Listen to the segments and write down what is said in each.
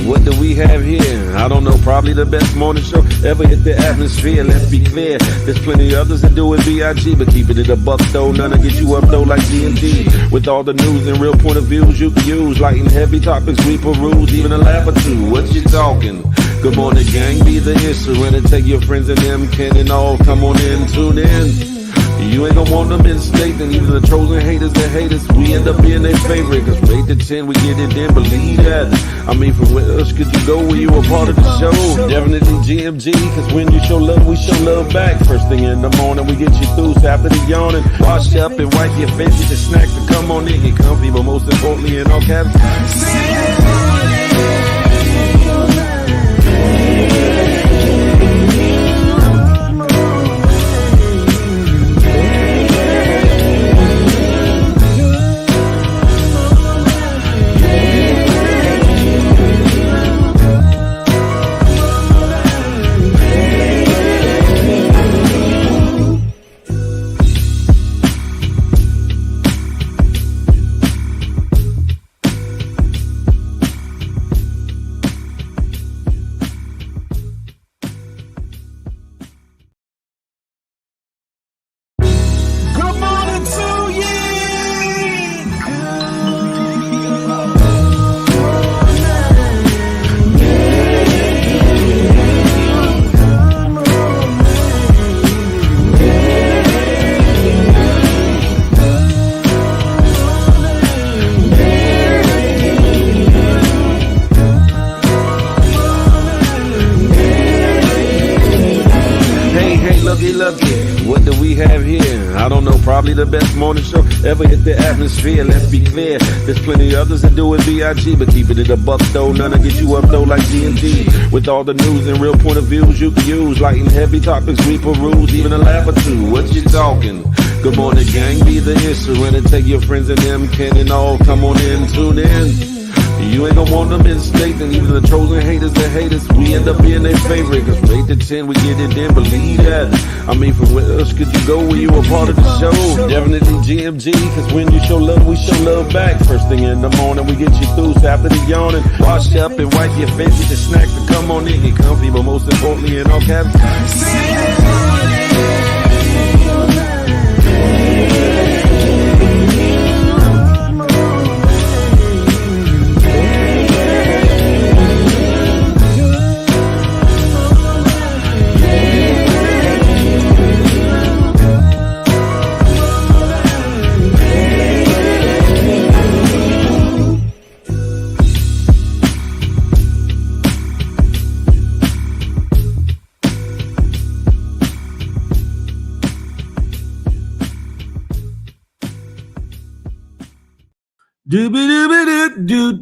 What do we have here? I don't know, probably the best morning show ever hit the atmosphere. Let's be clear, there's plenty others that do it B.I.G., but keeping it a buck though, none to get you up though like D&D. With all the news and real point of views you can use, light and heavy topics we peruse, even a laugh or two. What you talking? Good morning, gang, be the instrument, take your friends and them, can and all, come on in, tune in. You ain't gonna want them in state, and even the trolls and haters that hate us, we end up being their favorite. Cause from 8 to 10, we get it in, believe that. I mean, from where else could you go when you a part of the show? Definitely GMG, cause when you show love, we show love back. First thing in the morning, we get you through, so after the yawning, wash up and wipe your face, get your snack to come on in, get comfy, but most importantly, in all caps, what do we have here? I don't know, probably the best morning show ever hit the atmosphere. Let's be clear, there's plenty others that do it B.I.G., but keeping it a buck though, none to get you up though like D&D. With all the news and real point of views you can use, light and heavy topics we peruse, even a laugh or two. What you talking? Good morning, gang, be the instrument, take your friends and them, can and all, come on in, tune in. You ain't gonna want them in state, and even the trolls and haters that hate us, we end up being their favorite. Cause from 8 to 10, we get it in, believe that. I mean, from where else could you go when you a part of the show? Definitely GMG, cause when you show love, we show love back. First thing in the morning, we get you through, so after the yawning, wash up and wipe your face, get your snack to come on in, get comfy, but most importantly, in all caps,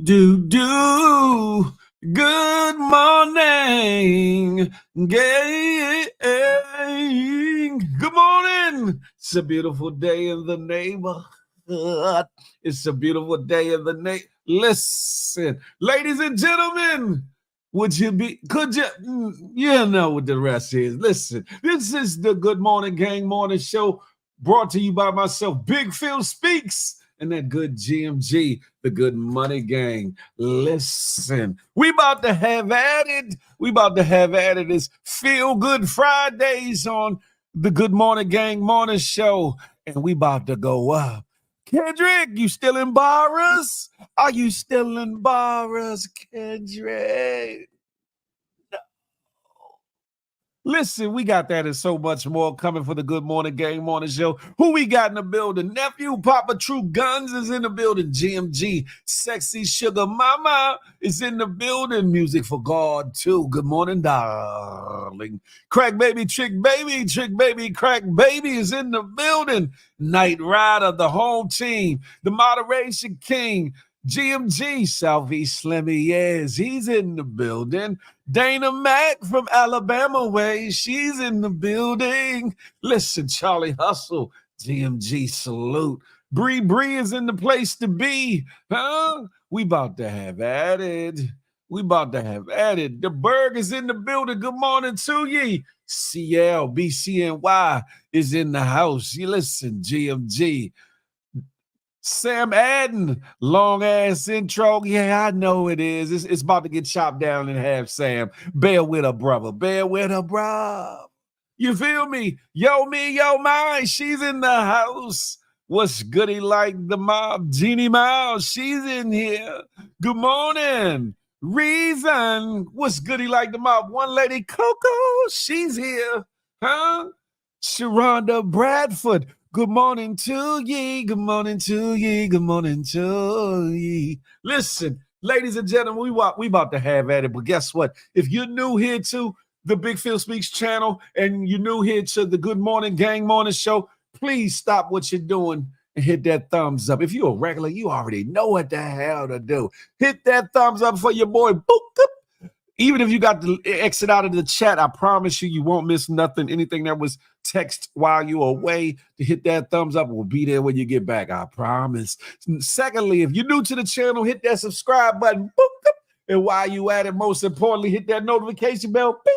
do. Good morning, gang. Good morning. It's a beautiful day in the neighborhood. It's a beautiful day in the night. Listen, ladies and gentlemen, could you know what the rest is. Listen, this is the Good Morning Gang Morning Show brought to you by myself, Big Phil Speaks, and that good GMG, the Good Money Gang. Listen, we about to have at it. We about to have at it. It's Feel Good Fridays on the Good Morning Gang Morning Show, and we about to go up. Kendrick, you still in bars? Are you still in bars, Kendrick? Listen, we got that and so much more coming for the Good Morning Gang Morning Show. Who we got in the building? Nephew Papa True Guns is in the building. GMG, Sexy Sugar Mama is in the building. Music for God, too. Good morning, darling. Crack Baby, Trick Baby, Crack Baby is in the building. Night Rider, the whole team. The Moderation King. GMG, Southeast Slimmy, yes, he's in the building. Dana Mack from Alabama way, she's in the building. Listen, Charlie Hustle, GMG, salute. Bree is in the place to be, huh? We about to have at it. We about to have at it. The Berg is in the building. Good morning to ye. CL, BCNY is in the house. You listen, GMG. Sam Adden, long ass intro. Yeah, I know it is. It's about to get chopped down in half, Sam. Bear with her, brother. Bear with her, bro. You feel me, yo, mine. She's in the house. What's goody like the mob? Jeannie Miles, she's in here. Good morning. Reason, what's goody like the mob? One lady, Coco, she's here. Huh? Sharonda Bradford. Good morning to ye. Good morning to ye. Good morning to ye. Listen, ladies and gentlemen, we about to have at it. But guess what? If you're new here to the Big Phil Speaks channel and you're new here to the Good Morning Gang Morning Show, please stop what you're doing and hit that thumbs up. If you're a regular, you already know what the hell to do. Hit that thumbs up for your boy. Boop, boop. Even if you got to exit out of the chat, I promise you won't miss nothing. Anything that was text while you're away, to hit that thumbs up will be there when you get back. I promise. Secondly, if you're new to the channel, hit that subscribe button. Boop, boop. And while you at it, most importantly, hit that notification bell. Beep.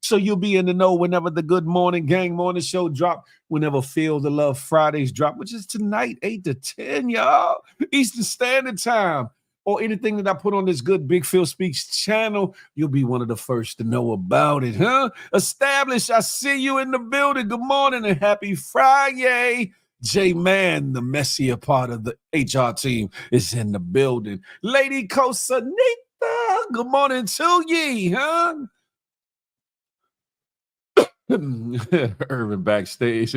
So you'll be in the know whenever the Good Morning Gang Morning Show drop, whenever Feel the Love Fridays drop, which is tonight, 8 to 10, y'all. Eastern Standard Time. Or anything that I put on this good Big Phil Speaks channel, you'll be one of the first to know about it, huh? Established, I see you in the building. Good morning and happy Friday. J-Man, the messier part of the HR team, is in the building. Lady Cosanita, good morning to ye, huh? Urban backstage.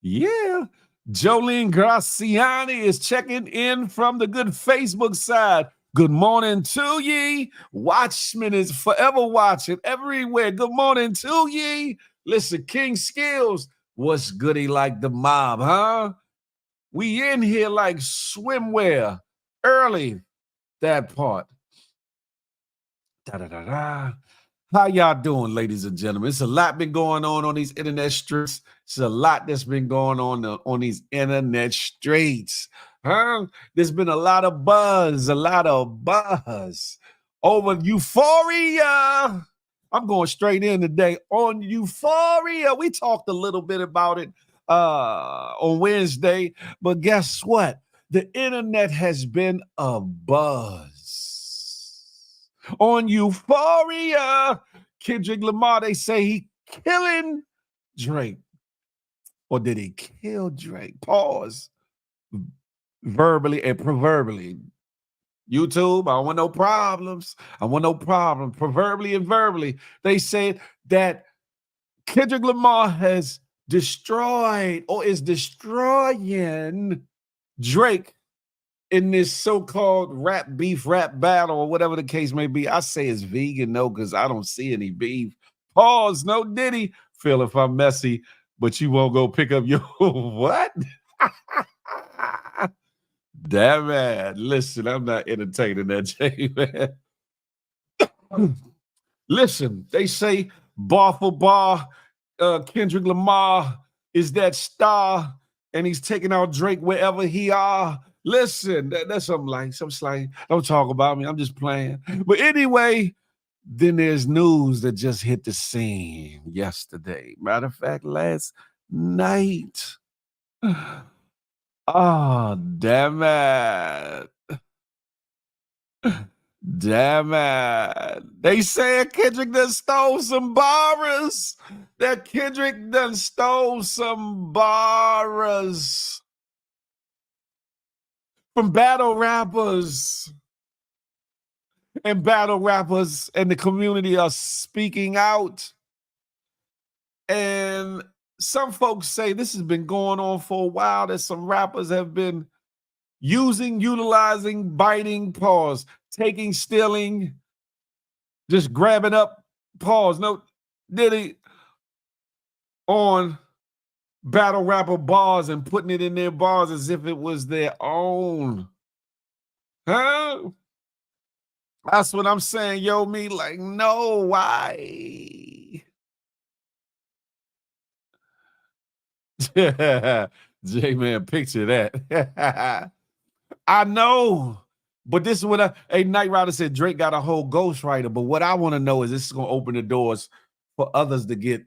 Yeah. Jolene Graciani is checking in from the good Facebook side. Good morning to ye. Watchman is forever watching everywhere. Good morning to ye. Listen, King Skills, what's goody like the mob, huh? We in here like swimwear. Early, that part. Da-da-da-da. How y'all doing, ladies and gentlemen? It's a lot been going on these internet streets. It's a lot that's been going on these internet streets. Huh? There's been a lot of buzz over Euphoria. I'm going straight in today on Euphoria. We talked a little bit about it on Wednesday, but guess what? The internet has been a buzz. On Euphoria, Kendrick Lamar, they say he killing Drake. Or did he kill Drake? Pause. Verbally and proverbially. YouTube, I don't want no problems. Proverbially and verbally. They said that Kendrick Lamar has destroyed or is destroying Drake in this so-called rap battle or whatever the case may be. I say it's vegan, no, because I don't see any beef. Pause, no Diddy. Feel if I'm messy, but you won't go pick up your what? Damn man. Listen, I'm not entertaining that, J man. Listen, they say bar for bar, Kendrick Lamar is that star and he's taking out Drake wherever he are. Listen, that's some slang. Don't talk about me. I'm just playing. But anyway, then there's news that just hit the scene yesterday. Matter of fact, last night. Oh, damn it. Damn it. They said Kendrick done stole some bars. That Kendrick done stole some bars from battle rappers. And battle rappers and the community are speaking out. And some folks say this has been going on for a while, that some rappers have been utilizing, biting, pause, taking, stealing, just grabbing up, pause, no, Diddy, on battle rapper bars and putting it in their bars as if it was their own. Huh? That's what I'm saying, yo, me like, no, why? J-Man, picture that. I know, but this is what a Night Rider said, Drake got a whole ghostwriter, but what I want to know is this is going to open the doors for others to get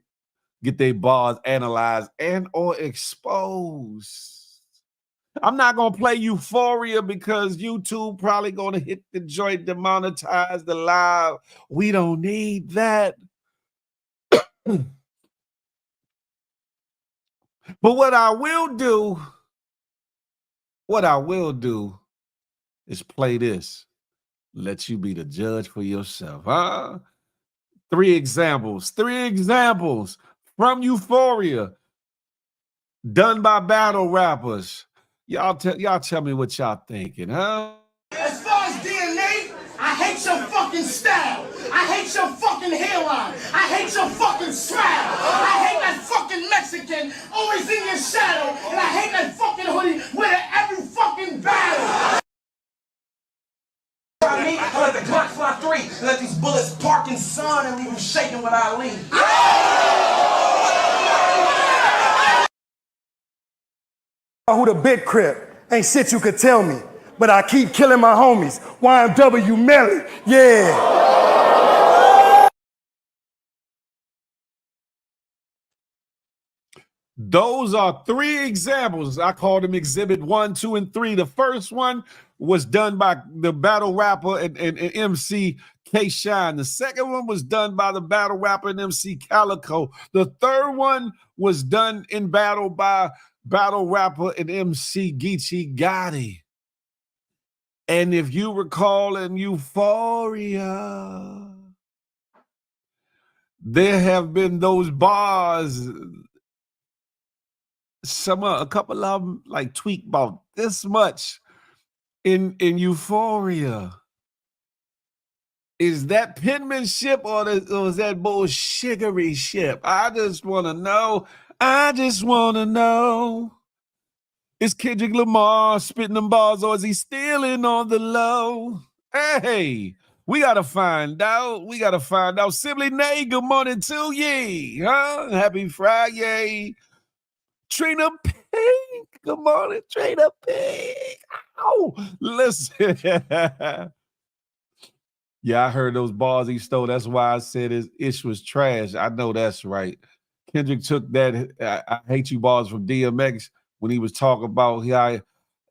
their bars analyzed and or exposed. I'm not going to play Euphoria because YouTube probably going to hit the joint, demonetize the live. We don't need that. But what I will do is play this. Let you be the judge for yourself. Huh? Three examples from Euphoria done by battle rappers. Y'all tell me what y'all thinking, huh? As far as DNA, I hate your fucking style. I hate your fucking hairline. I hate your fucking smile. I hate that fucking Mexican always in your shadow. And I hate that fucking hoodie with every fucking battle. I let the Glock fly 3 and let these bullets park in the sun and leave them shaking when I leave. Who the big crip? Ain't shit you could tell me. But I keep killing my homies. YMW Melly, yeah. Those are three examples. I called them exhibit 1, 2, and 3. The first one was done by the battle rapper and MC K-Shine. The second one was done by the battle rapper and MC Calico. The third one was done in battle by battle rapper and MC Geechee Gotti. And if you recall in Euphoria, there have been those bars. A couple of them like tweak about this much in Euphoria. Is that penmanship or is that bullshiggery ship? I just want to know. Is Kendrick Lamar spitting them bars or is he stealing on the low? Hey, we got to find out. Simply Nay, good morning to ye. Huh? Happy Friday. Trina Pink. Good morning, Trina Pink. Ow. Listen. Yeah, I heard those bars he stole. That's why I said his ish was trash. I know that's right. Kendrick took that I hate you bars from DMX when he was talking about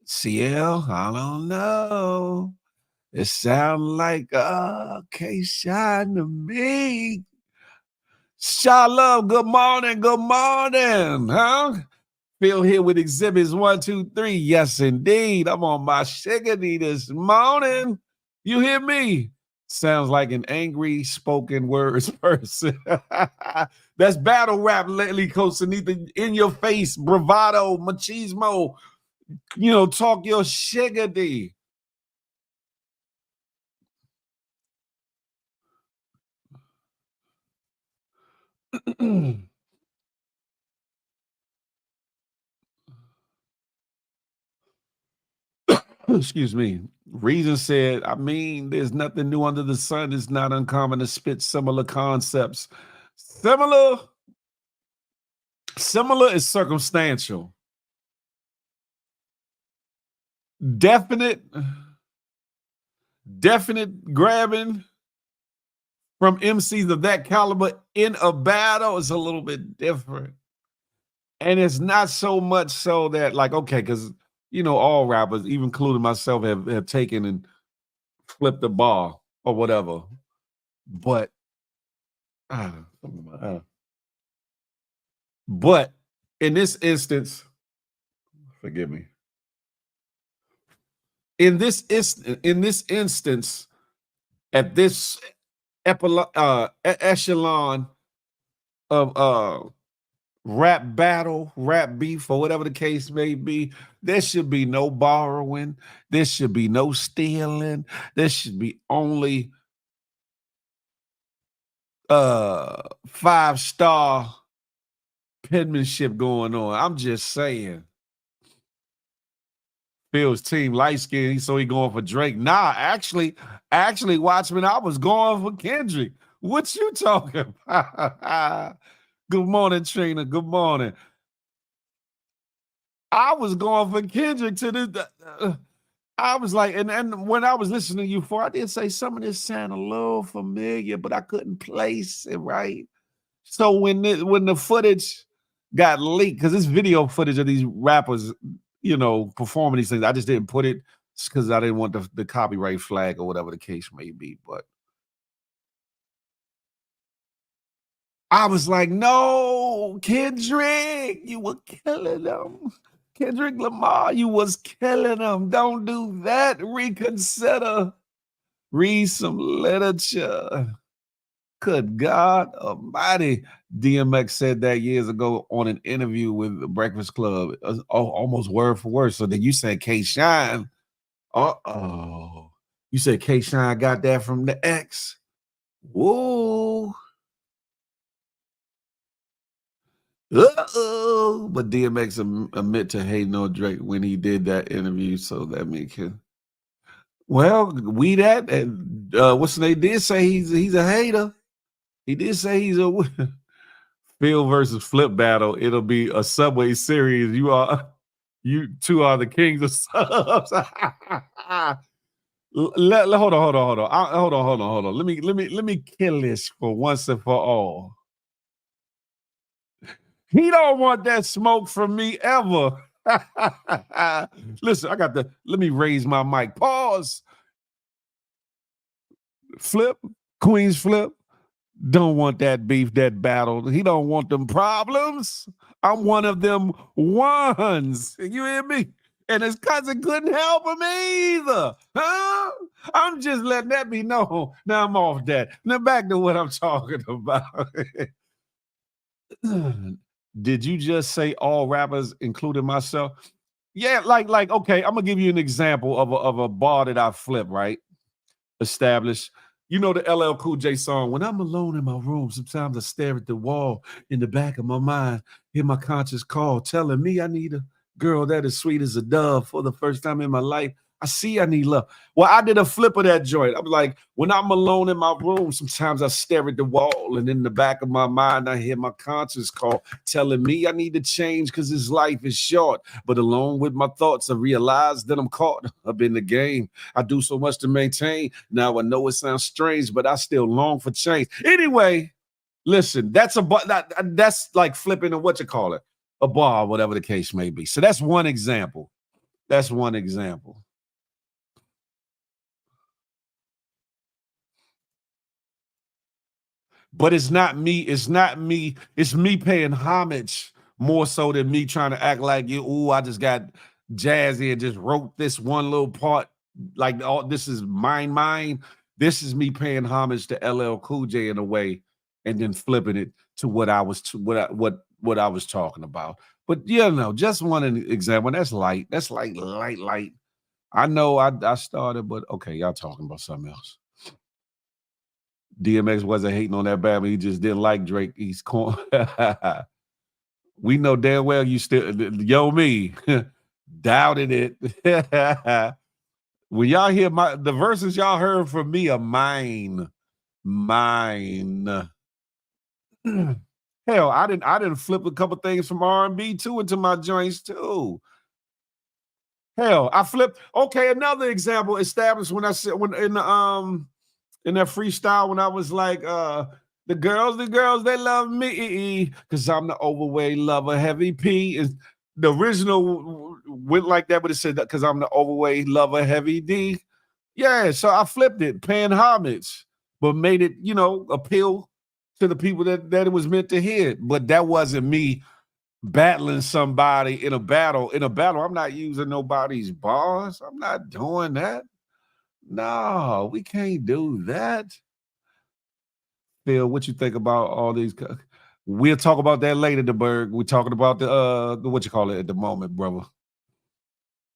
CL. I don't know. It sounds like K-Shine to me. Sha Love, good morning, huh? Phil here with exhibits 1, 2, 3. Yes, indeed. I'm on my shiggity this morning. You hear me? Sounds like an angry spoken words person. That's battle rap lately, Costanita. In your face, bravado, machismo. Talk your shiggity. Excuse me. Reason said, there's nothing new under the sun. It's not uncommon to spit similar concepts. Similar is circumstantial. definite grabbing from MCs of that caliber in a battle is a little bit different. And it's not so much so that, like, okay, because, you know, all rappers, even including myself, have taken and flipped the bar or whatever. But, but in this instance, forgive me. In this instance, at this echelon of rap battle, rap beef, or whatever the case may be, there should be no borrowing. There should be no stealing. There should be only 5-star penmanship going on. I'm just saying. Phil's team light skin, so he going for Drake. Nah, actually, Watchmen, I was going for Kendrick. What you talking about? Good morning, Trina. Good morning. I was going for Kendrick to the. I was like, and when I was listening to you for, I did say some of this sound a little familiar, but I couldn't place it right. So when the footage got leaked, because this video footage of these rappers, you know, performing these things, I just didn't put it because I didn't want the copyright flag or whatever the case may be. But I was like, no, Kendrick, you were killing them. Kendrick Lamar, you was killing them. Don't do that. Reconsider. Read some literature. Good God Almighty. DMX said that years ago on an interview with the Breakfast Club, almost word for word. So then you said K Shine. Uh-oh. You said K Shine got that from the X. Whoa. Uh-oh. But DMX admit to hating on Drake when he did that interview, so that makes him. Well, and what's they did say he's a hater. He did say he's a Phil versus Flip battle. It'll be a Subway series. You two are the kings of subs. Hold on. Let me kill this for once and for all. He don't want that smoke from me ever. Listen, let me raise my mic. Pause. Flip, Queens Flip, don't want that beef, that battle. He don't want them problems. I'm one of them ones. You hear me? And his cousin couldn't help him either. Huh? I'm just letting that be known. Now I'm off that. Now back to what I'm talking about. Did you just say all rappers, including myself? Yeah, like, okay, I'm gonna give you an example of a bar that I flip, right? Established. You know the LL Cool J song, when I'm alone in my room, sometimes I stare at the wall in the back of my mind, hear my conscience call, telling me I need a girl that is sweet as a dove for the first time in my life. I see I need love. Well, I did a flip of that joint. I'm like, when I'm alone in my room, sometimes I stare at the wall, and in the back of my mind, I hear my conscience call, telling me I need to change because this life is short. But along with my thoughts, I realize that I'm caught up in the game. I do so much to maintain. Now I know it sounds strange, but I still long for change. Anyway, listen, that's like flipping a what you call it, a bar, whatever the case may be. So that's one example. That's one example. But it's not me. It's me paying homage more so than me trying to act like you. Ooh, I just got jazzy and just wrote this one little part. Like, all this is mine. This is me paying homage to LL Cool J in a way, and then flipping it to what I was talking about. But yeah, no, just one example. That's light. That's like light. I know I started, but okay, y'all talking about something else. DMX wasn't hating on that bad, but he just didn't like Drake. He's corn. We know damn well you still, yo me, doubted it. When y'all hear the verses y'all heard from me are mine. Hell, I didn't flip a couple things from R&B too into my joints too. Hell, I flipped. Okay, another example established when I said when in that freestyle when I was like, the girls, they love me because I'm the overweight lover, heavy P. Is the original went like that, but it said that because I'm the overweight lover, heavy D. Yeah, so I flipped it, paying homage, but made it, appeal to the people that it was meant to hit. But that wasn't me battling somebody in a battle. In a battle, I'm not using nobody's bars. I'm not doing that. No, we can't do that. Phil, what you think about all these? We'll talk about that later, DeBerg. We're talking about the what you call it at the moment, brother.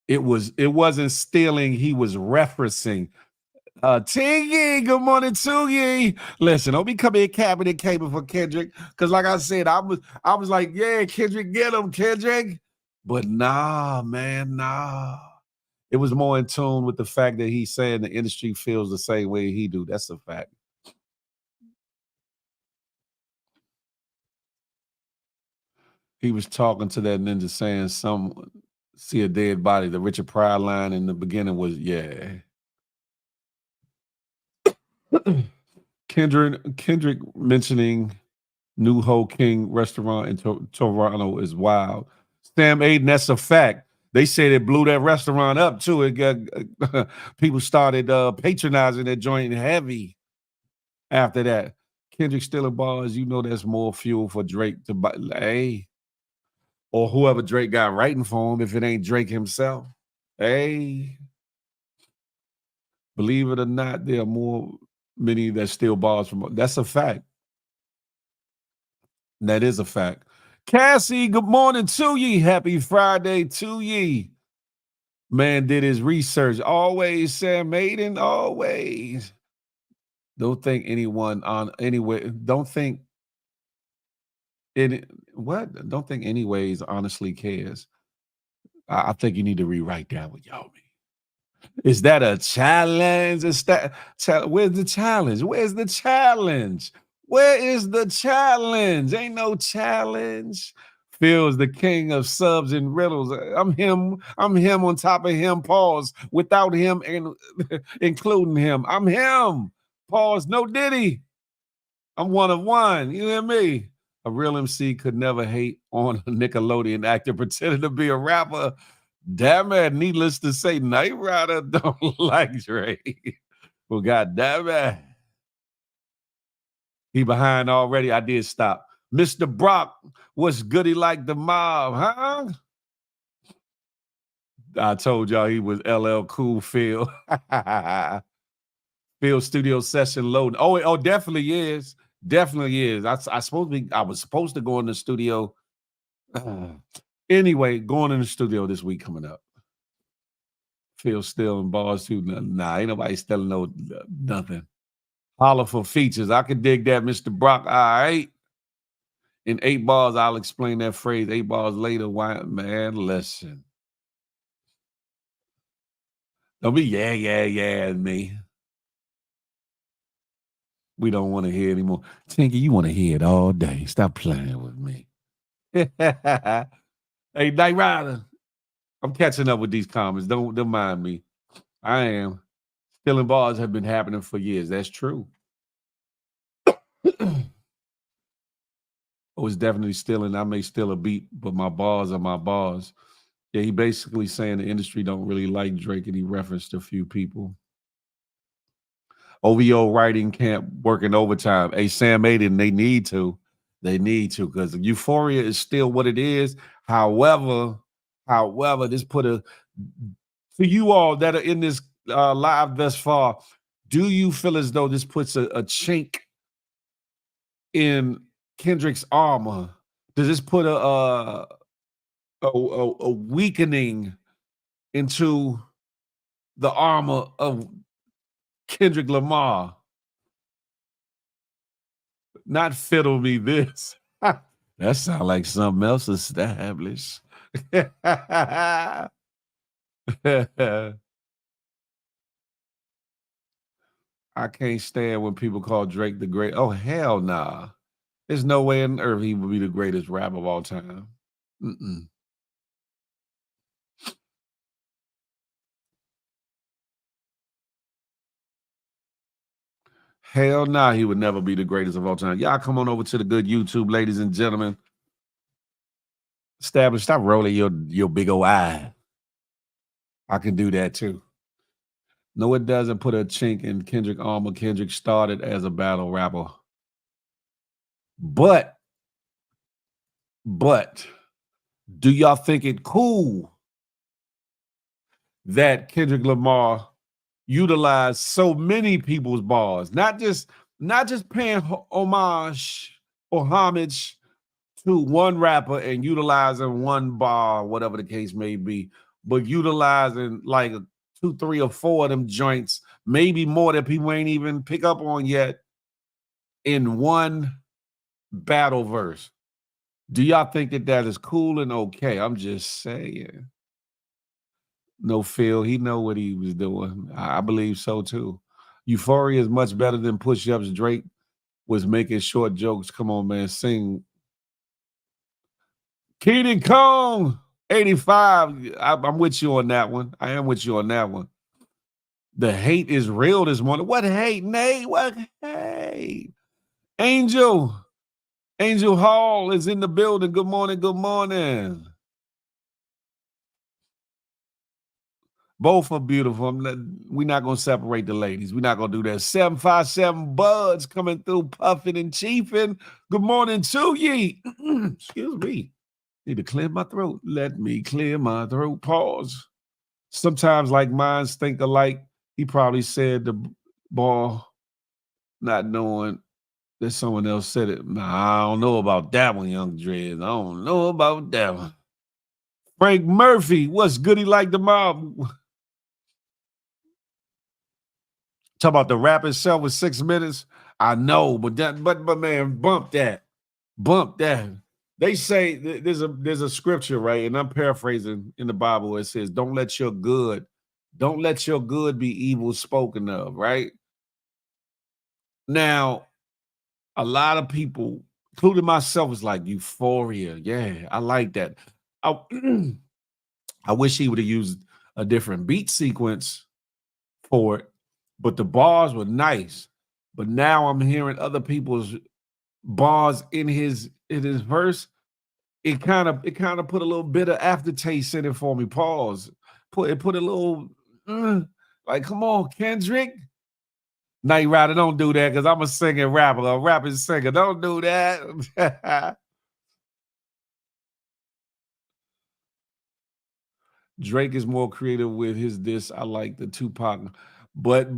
It wasn't stealing, he was referencing. Tiggy, good morning to you. Listen, don't be coming in cabinet cable for Kendrick. Cause like I said, I was like, yeah, Kendrick, get him, Kendrick. But nah, man, nah. It was more in tune with the fact that he's saying the industry feels the same way he do. That's a fact. He was talking to that ninja saying some see a dead body. The Richard Pryor line in the beginning was, yeah. Kendrick mentioning New Ho King restaurant in Toronto is wild. Sam Aiden, that's a fact. They said it blew that restaurant up too. It got people started patronizing that joint heavy after that. Kendrick stealing bars, that's more fuel for Drake to buy. Hey, or whoever Drake got writing for him if it ain't Drake himself. Hey, believe it or not, there are many that steal bars from. That's a fact. That is a fact. Cassie, good morning to ye. Happy Friday to ye. Man did his research. Always, Sam Maiden, always. Don't think anyone on anyway. Don't think Don't think anyways honestly cares. I think you need to rewrite that with y'all. Is that a challenge? Where's the challenge? Where's the challenge? Where is the challenge? Ain't no challenge. Phil's the king of subs and riddles. I'm him on top of him. Pause. Without him and including him. I'm him. Pause. No Diddy. I'm one of one. You hear me? A real MC could never hate on a Nickelodeon actor pretending to be a rapper. Damn it, needless to say, Knight Rider don't like Drake. Well, God damn it. He behind already. I did stop. Mr. Brock, what's goody like the mob, huh? I told y'all he was LL Cool Phil. Phil studio session loading. Oh, definitely is. Definitely is. I was supposed to go in the studio. Anyway, going in the studio this week coming up. Phil stealing bars too. Nah, ain't nobody stealing nothing. Holler for features. I can dig that, Mr. Brock. All right. In 8 bars, I'll explain that phrase. 8 bars later, why, man, listen. Don't be yeah, me. We don't want to hear anymore. Tinky, you want to hear it all day. Stop playing with me. Hey, Knight Rider. I'm catching up with these comments. Don't mind me. I am. Stealing bars have been happening for years. That's true. Oh, it's definitely stealing. I may steal a beat, but my bars are my bars. Yeah, he basically saying the industry don't really like Drake, and he referenced a few people. OVO writing camp working overtime. Hey, Sam Aiden, they need to. They need to, because Euphoria is still what it is. However, this put to you all that are in this live thus far, do you feel as though this puts a chink in Kendrick's armor? Does this put a weakening into the armor of Kendrick Lamar? Not fiddle me this. That sounds like something else established. I can't stand when people call Drake the great. Oh, hell nah. There's no way on earth he would be the greatest rapper of all time. Hell nah, he would never be the greatest of all time. Y'all come on over to the good YouTube, ladies and gentlemen. Establish, stop rolling your big old eye. I can do that too. No, it doesn't put a chink in Kendrick armor. Kendrick started as a battle rapper. But, do y'all think it cool that Kendrick Lamar utilized so many people's bars? Not just paying homage to one rapper and utilizing one bar, whatever the case may be, but utilizing like 2, 3, or 4 of them joints, maybe more that people ain't even pick up on yet, in one battle verse. Do y'all think that is cool and okay? I'm just saying. No, Phil, he know what he was doing. I believe so too. Euphoria is much better than Push-Ups. Drake was making short jokes. Come on, man, sing. Keenan Kong, 85. I'm with you on that one. I am with you on that one. The hate is real this morning. What hate, Nate? What hate? Angel Hall is in the building. Good morning, good morning. Both are beautiful. We're not going to separate the ladies. We're not going to do that. 757 Buds coming through, puffing and chiefing. Good morning to ye. Excuse me. Need to clear my throat. Let me clear my throat. Pause. Sometimes like minds think alike. He probably said the ball, not knowing that someone else said it. Nah, I don't know about that one, Young Dreads. I don't know about that one. Frank Murphy, what's good? He like the mob. Talk about the rap itself with 6 minutes. I know, but man, bump that. They say there's a scripture, right? And I'm paraphrasing in the Bible. It says, don't let your good be evil spoken of, right? Now, a lot of people, including myself, is like, Euphoria. Yeah, I like that. I wish he would have used a different beat sequence for it, but the bars were nice. But now I'm hearing other people's bars in his verse. It kind of put a little bit of aftertaste in it for me. Pause. Put a little like, come on, Kendrick. Night Rider, don't do that, because I'm a singing rapper, a rapping singer. Don't do that. Drake is more creative with his diss. I like the Tupac, but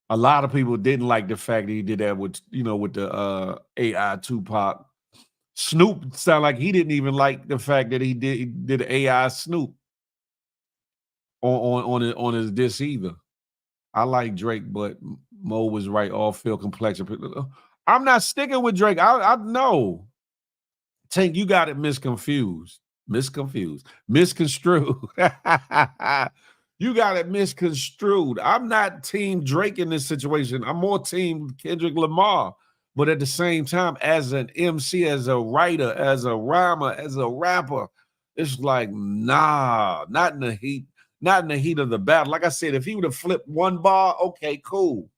a lot of people didn't like the fact that he did that with the AI Tupac. Snoop sounded like he didn't even like the fact that he did AI Snoop on his diss either. I like Drake, but Mo was right. All feel complexion. I'm not sticking with Drake. I know. Tank, you got it misconstrued. You got it misconstrued. I'm not team Drake in this situation. I'm more team Kendrick Lamar. But at the same time, as an MC, as a writer, as a rhymer, as a rapper, it's like, nah, not in the heat of the battle. Like I said, if he would have flipped one bar, okay, cool.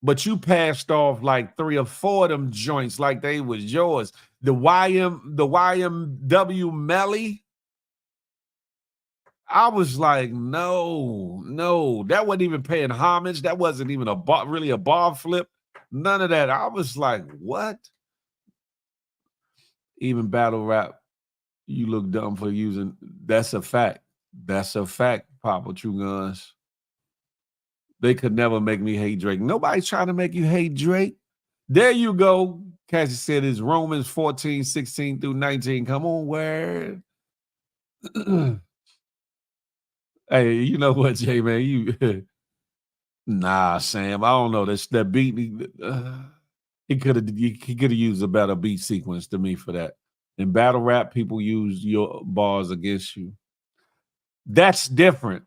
But you passed off like 3 or 4 of them joints like they was yours. The YMW Melly, I was like, no, that wasn't even paying homage. That wasn't even really a bar flip. None of that. I was like, what? Even battle rap, you look dumb for using. That's a fact. That's a fact, Papa True Guns. They could never make me hate Drake. Nobody's trying to make you hate Drake. There you go. Cassie said it's Romans 14, 16 through 19. Come on, word. Hey, you know what, Jay, man? You nah, Sam. I don't know. That beat. He could have used a better beat sequence to me for that. In battle rap, people use your bars against you. That's different.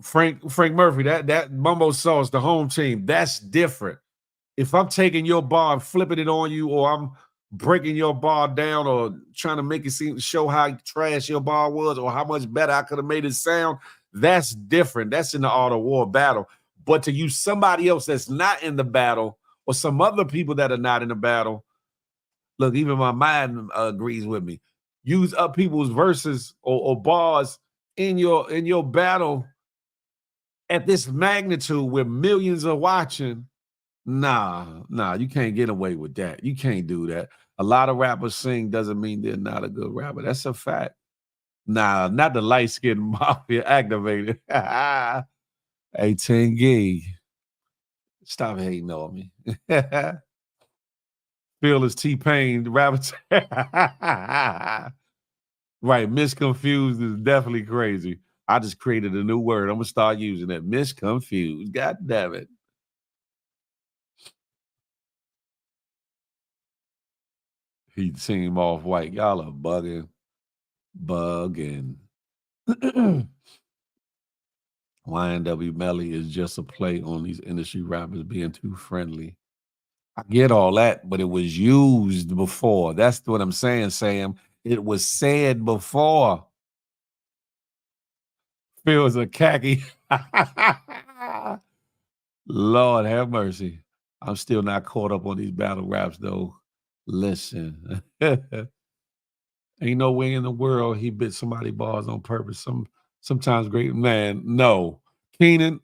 Frank Murphy, that Mumbo Sauce, the home team, that's different. If I'm taking your bar and flipping it on you, or I'm breaking your bar down, or trying to make it show how trash your bar was, or how much better I could have made it sound, That's different. That's in the art of war battle. But to use somebody else that's not in the battle or some other people that are not in the battle, look, even my mind agrees with me. Use up people's verses or bars in your battle at this magnitude where millions are watching. Nah, you can't get away with that. You can't do that. A lot of rappers sing doesn't mean they're not a good rapper. That's a fact. Nah, not the light-skinned mafia activated. Hey, Tengi, stop hating on me. Phil is T-Pain rapper. Right, misconfused is definitely crazy. I just created a new word. I'm gonna start using it. Misconfused. God damn it. He seemed off white. Y'all are bugging. YNW Melly is just a play on these industry rappers being too friendly. I get all that, but it was used before. That's what I'm saying, Sam. It was said before. Feels a khaki. Lord have mercy. I'm still not caught up on these battle raps, though. Listen. Ain't no way in the world he bit somebody bars on purpose. Sometimes great man. No. Keenan,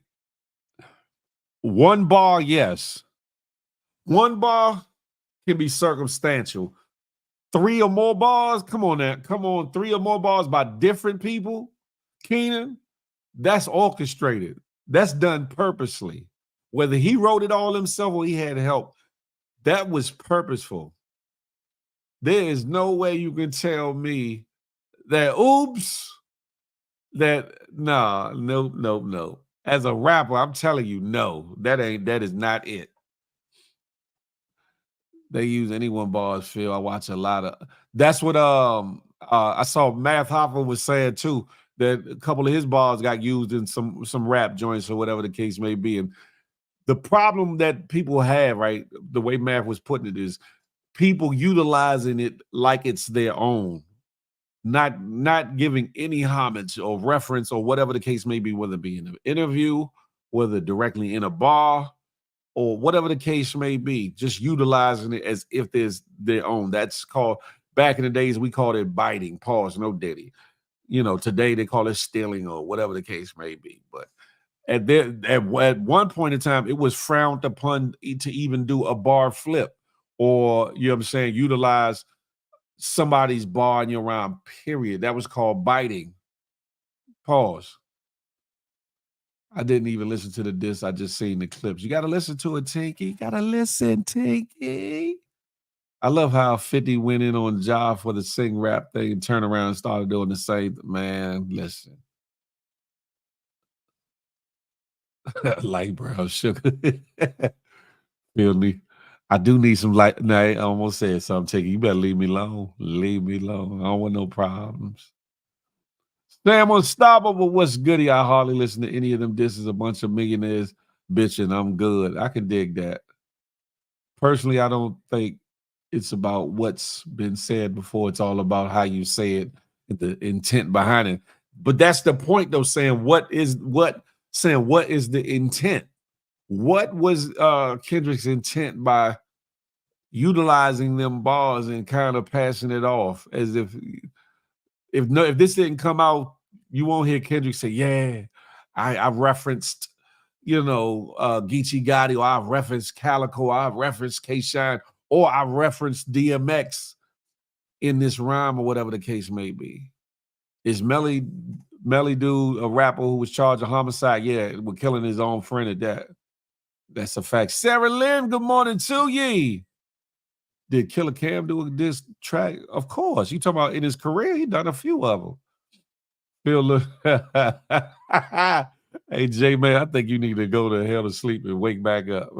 one bar, yes. One bar can be circumstantial. 3 or more bars, come on now. Come on, 3 or more bars by different people. Keenan, that's orchestrated. That's done purposely. Whether he wrote it all himself or he had help, that was purposeful. There is no way you can tell me that, no. As a rapper, I'm telling you, no, that is not it. They use anyone bars, Phil. I watch a lot of. That's what I saw. Math Hoffa was saying too that a couple of his bars got used in some rap joints or whatever the case may be. And the problem that people have, right, the way Math was putting it is people utilizing it like it's their own, not giving any homage or reference or whatever the case may be, whether it be in an interview, whether directly in a bar, or whatever the case may be, just utilizing it as if there's their own. That's called, back in the days, we called it biting, pause, no diddy. Today they call it stealing or whatever the case may be. But at one point in time, it was frowned upon to even do a bar flip or, you know what I'm saying, utilize somebody's bar in your rhyme, period. That was called biting. Pause. I didn't even listen to the diss. I just seen the clips. You got to listen to it, Tinky. You got to listen, Tinky. I love how 50 went in on Ja for the sing rap thing and turned around and started doing the same. Man, listen. Light brown sugar. Feel me? I do need some light. Nah, I almost said something, Tinky. You better leave me alone. Leave me alone. I don't want no problems. Sam Unstoppable, what's goody? I hardly listen to any of them. This is a bunch of millionaires bitching. I'm good. I can dig that. Personally, I don't think it's about what's been said before. It's all about how you say it, the intent behind it. But that's the point, though, saying what is the intent? What was Kendrick's intent by utilizing them bars and kind of passing it off as if this didn't come out, you won't hear Kendrick say, yeah, I referenced, Geechee Gotti, or I referenced Calico, I referenced K-Shine, or I referenced DMX in this rhyme or whatever the case may be. Is Melly Dude a rapper who was charged of homicide? Yeah, with killing his own friend at that. That's a fact. Sarah Lynn, good morning to ye. Did Killer Cam do this track? Of course. You talking about in his career? He done a few of them. Phil, hey, J man, I think you need to go to hell to sleep and wake back up.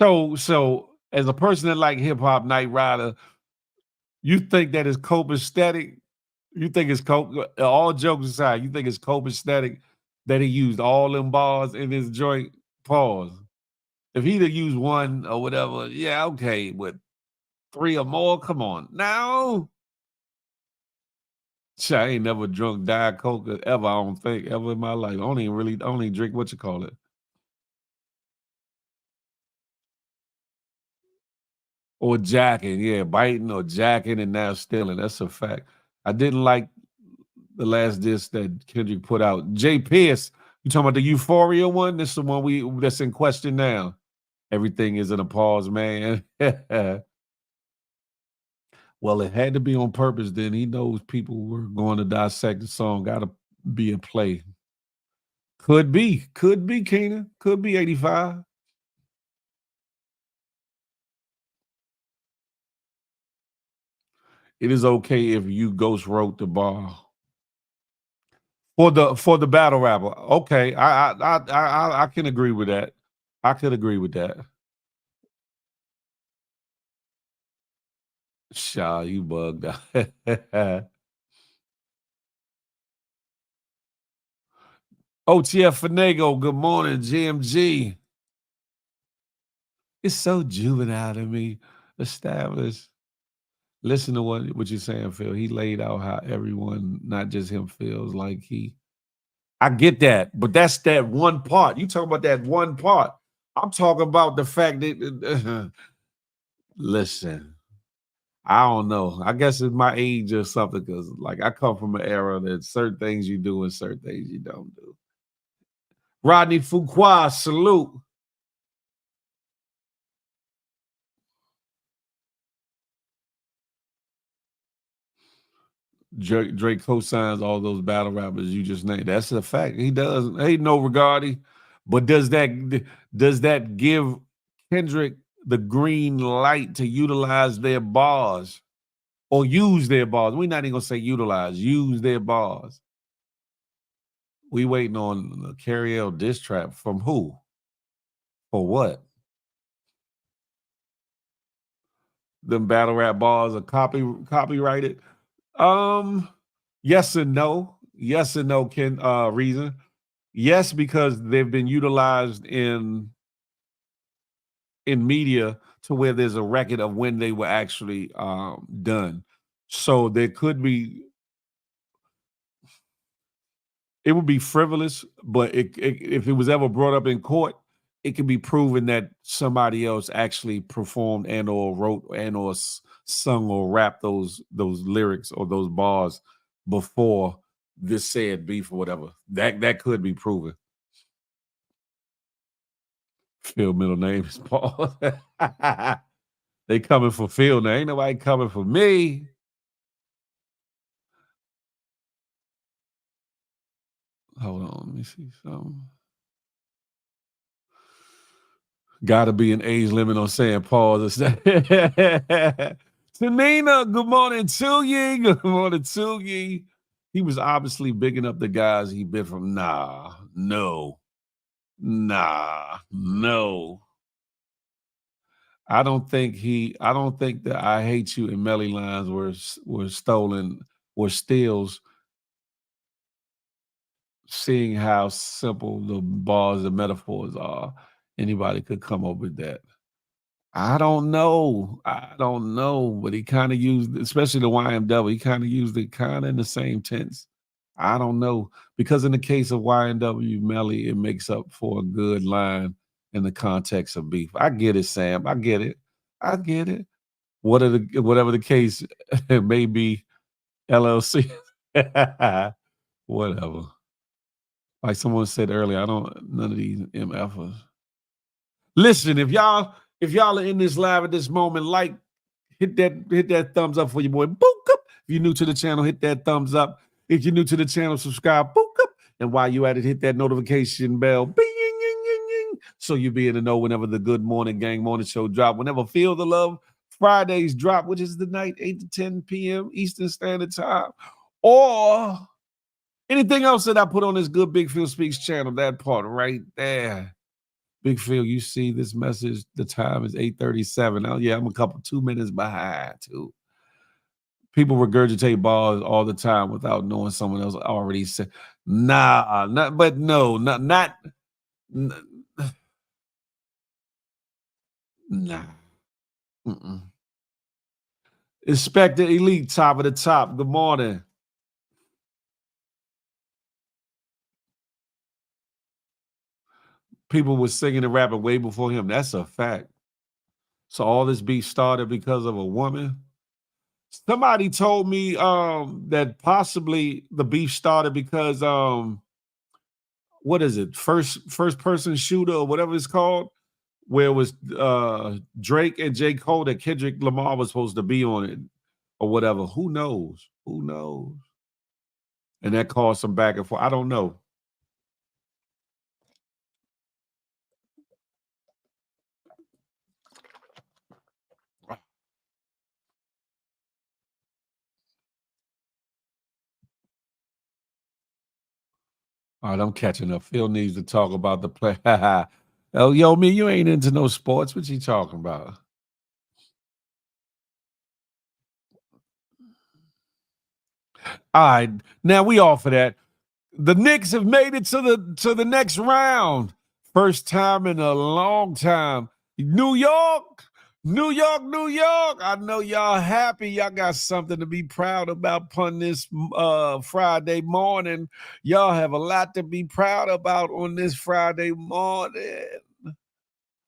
So as a person that like hip hop, Night Rider, you think that is copacetic? You think it's all jokes aside, you think it's copacetic that he used all them bars in his joint? Pause. If he'd have used one or whatever, yeah, okay, but 3 or more. Come on now. I ain't never drunk Diet Coke ever, I don't think, ever in my life. I only drink what you call it. Or jacking, yeah, biting or jacking and now stealing. That's a fact. I didn't like the last disc that Kendrick put out. Jay Pierce, you talking about the Euphoria one? This is the one that's in question now. Everything is in a pause, man. Well, it had to be on purpose then. He knows people were going to dissect the song. Got to be a play. Could be, Keenan. Could be 85. It is okay if you ghost wrote the bar for the battle rapper. Okay, I can agree with that. I could agree with that. Shaw, you bugged out. OTF Finago, good morning, GMG. It's so juvenile to me. Established. Listen to what you're saying, Phil. He laid out how everyone, not just him, feels like I get that, but that's that one part. You talking about that one part. I'm talking about the fact that, listen, I don't know. I guess it's my age or something, because like I come from an era that certain things you do and certain things you don't do. Rodney Fuqua, salute. Drake co-signs all those battle rappers you just named. That's a fact. He does. Ain't no regarding. But does that give Kendrick the green light to utilize their bars or use their bars? We're not even gonna say utilize. Use their bars. We waiting on the Carry L diss track from who? For what? Them battle rap bars are copyrighted. Yes and no. Yes and no, reason. Yes, because they've been utilized in media to where there's a record of when they were actually done. So there could be, it would be frivolous, but if it was ever brought up in court, it can be proven that somebody else actually performed and or wrote and or sung or rapped those lyrics or those bars before this said beef or whatever. That could be proven. Phil middle name is Paul. They coming for Phil now. Ain't nobody coming for me. Hold on, let me see something. Gotta be an age limit on saying pause. Tanina, good morning to you. Good morning to you. He was obviously bigging up the guys he been from. No. I don't think the I hate you and Melly lines were stolen or steals, seeing how simple the bars and metaphors are. Anybody could come up with that. I don't know, but he kind of used, especially the YMW, he kind of used it kind of in the same tense. I don't know, because in the case of YNW Melly, it makes up for a good line in the context of beef. I get it, Sam. I get it. Whatever the case it may be, LLC. Whatever. Like someone said earlier, none of these MFers. Listen, if y'all are in this live at this moment, hit that thumbs up for your boy. Book up. If you're new to the channel, hit that thumbs up. If you're new to the channel, subscribe. Book up. And while you at it, hit that notification bell. Bing, ying, ying, ying, ying, so you'll be in the know whenever the Good Morning Gang Morning Show drop. Whenever Feel the Love Fridays drop, which is the night 8 to 10 p.m. Eastern Standard Time, or anything else that I put on this Good Big Phil Speaks channel, that part right there. Big Phil, you see this message, the time is 8:37. Now, yeah, I'm 2 minutes behind, too. People regurgitate bars all the time without knowing someone else already said. Nah. Mm-mm. Inspector Elite, top of the top. Good morning. People were singing and rapping way before him. That's a fact. So all this beef started because of a woman. Somebody told me that possibly the beef started because what is it? First person shooter or whatever it's called, where it was Drake and J. Cole that Kendrick Lamar was supposed to be on it or whatever. Who knows? Who knows? And that caused some back and forth. I don't know. All right, I'm catching up. Phil needs to talk about the play. Oh, yo, me, you ain't into no sports. What you talking about? All right, now we off of that. The Knicks have made it to the next round. First time in a long time. New York, New York, New York. I know y'all happy. Y'all got something to be proud about on this Friday morning. Y'all have a lot to be proud about on this Friday morning.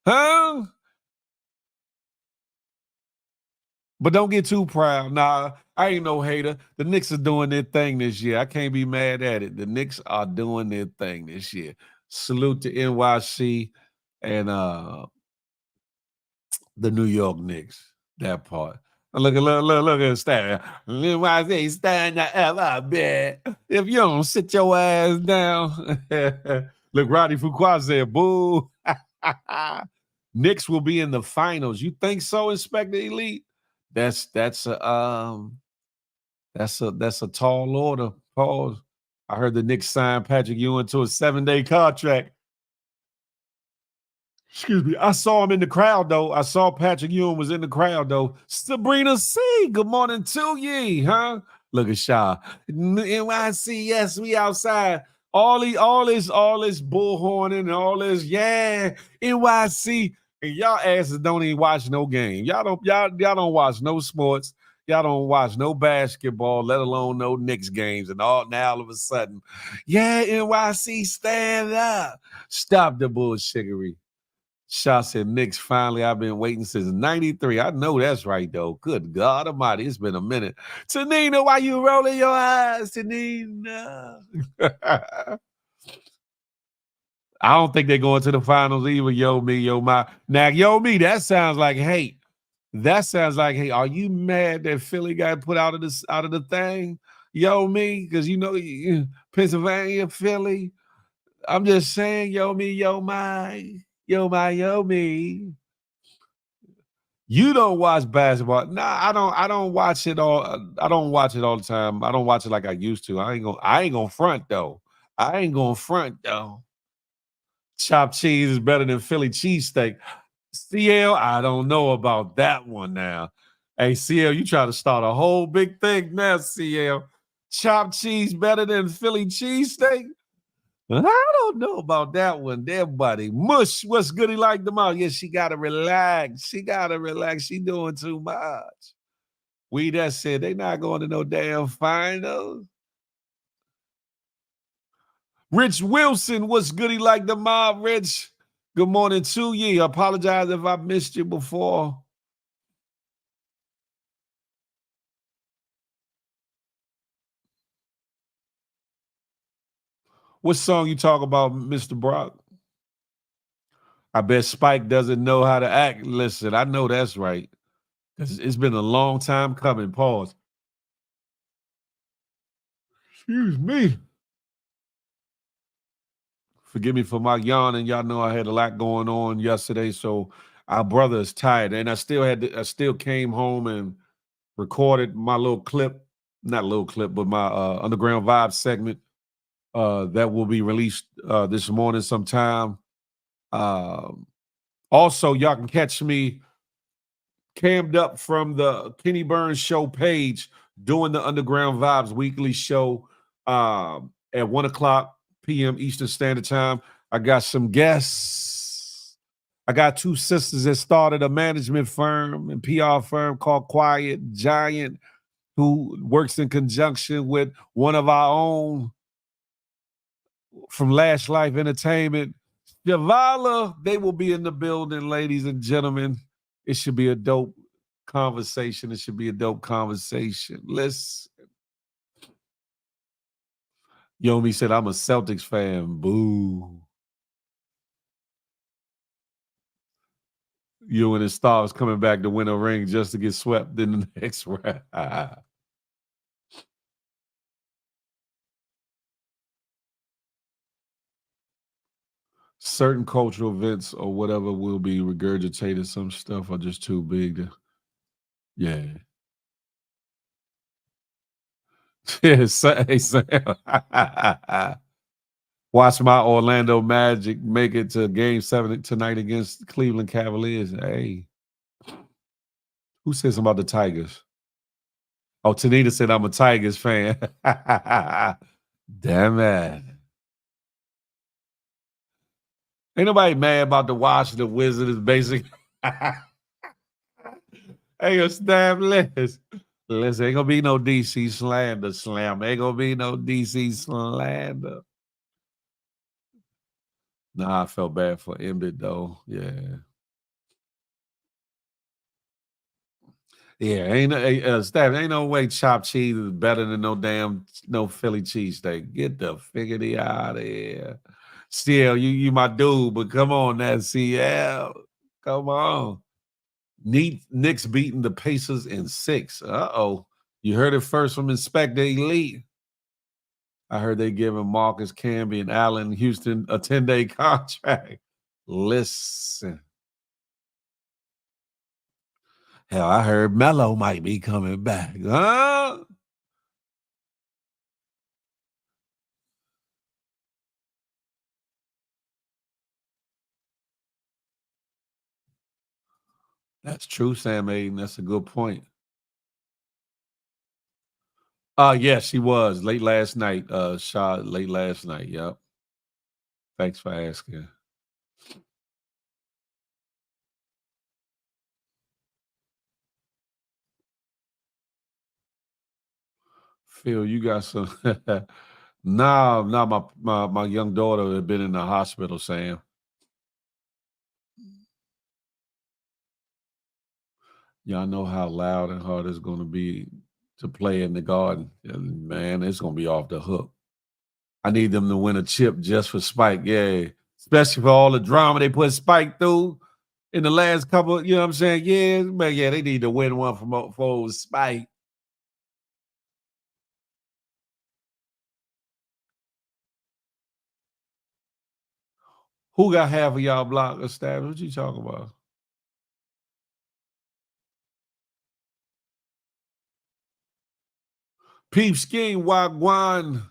Huh? But don't get too proud. Nah, I ain't no hater. The Knicks are doing their thing this year. I can't be mad at it. The Knicks are doing their thing this year. Salute to NYC and the New York Knicks. That part. Look at Stan. NYC stand ever bit. If you don't sit your ass down. Look, Roddy Fuqua said, boo. Knicks will be in the finals. You think so, Inspector Elite? That's a tall order. Pause. I heard the Knicks signed Patrick Ewing to a 7-day contract. Excuse me. I saw him in the crowd, though. I saw Patrick Ewing was in the crowd, though. Sabrina C., good morning to ye, huh? Look at Shaw. NYC, yes, we outside. All this bullhorning and all this, yeah, NYC. And y'all asses don't even watch no game. Y'all don't watch no sports. Y'all don't watch no basketball, let alone no Knicks games. And now of a sudden, yeah, NYC, stand up. Stop the bullshittery. Shaw said, Knicks, finally, I've been waiting since 93. I know that's right, though. Good God Almighty, it's been a minute. Tanina, why you rolling your eyes, Tanina? I don't think they're going to the finals either, yo, me, yo, my. Now, yo, me, that sounds like hate. That sounds like, hey, are you mad that Philly got put out of the thing? Yo, me, because you know, Pennsylvania, Philly. I'm just saying, yo, me, yo, my. Yo, my, yo, me. You don't watch basketball. Nah, I don't watch it all. I don't watch it all the time. I don't watch it like I used to. I ain't gonna front though. Chopped cheese is better than Philly cheesesteak. CL, I don't know about that one now. Hey, CL, you try to start a whole big thing now, CL. Chopped cheese better than Philly cheesesteak? I don't know about that one there, buddy. Mush, what's good? He like them out. Yeah, she got to relax. She doing too much. We that said they not going to no damn finals. Rich Wilson, what's good? He like the mob, Rich. Good morning to you. Apologize if I missed you before. What song you talk about, Mr. Brock? I bet Spike doesn't know how to act. Listen, I know that's right. It's been a long time coming. Pause. Excuse me. Forgive me for my yawning. Y'all know I had a lot going on yesterday, so our brother is tired. And I still came home and recorded my little clip, not a little clip, but my Underground Vibes segment that will be released this morning sometime. Also, y'all can catch me cammed up from the Kenny Burns Show page doing the Underground Vibes weekly show at 1:00 p.m. Eastern Standard Time. I got some guests. I got two sisters that started a management firm and PR firm called Quiet Giant, who works in conjunction with one of our own from Lash Life Entertainment. Javala, they will be in the building, ladies and gentlemen. It should be a dope conversation. It should be a dope conversation. Listen. Yomi said, I'm a Celtics fan. Boo. You and the Stars coming back to win a ring just to get swept in the next round. Certain cultural events or whatever will be regurgitated. Some stuff are just too big to, yeah. Hey, Sam. Watch my Orlando Magic make it to Game 7 tonight against Cleveland Cavaliers. Hey. Who said something about the Tigers? Oh, Tanita said I'm a Tigers fan. Damn it. Ain't nobody mad about the Washington Wizards, basically. Ain't gonna stab list. Listen, ain't gonna be no DC slander slam. Ain't gonna be no DC slander. Nah, I felt bad for Embiid though. Yeah. Yeah, ain't no way chopped cheese is better than no Philly cheesesteak. Get the figgity out of here. Still, you my dude, but come on that CL. Come on. Knicks beating the Pacers in 6. Uh-oh. You heard it first from Inspector Elite. I heard they giving Marcus Camby and Allen Houston a 10-day contract. Listen. Hell, I heard Melo might be coming back. Huh? That's true, Sam Aiden. That's a good point. Yes, she was late last night. Shot late last night. Yep. Thanks for asking. Phil, you got some. Nah, my young daughter had been in the hospital, Sam. Y'all know how loud and hard it's going to be to play in the Garden. And man, it's going to be off the hook. I need them to win a chip just for Spike. Yeah. Especially for all the drama they put Spike through in the last couple, you know what I'm saying? Yeah, but yeah, they need to win one for Spike. Who got half of y'all block established? What you talking about? Peep scheme, Wagwan.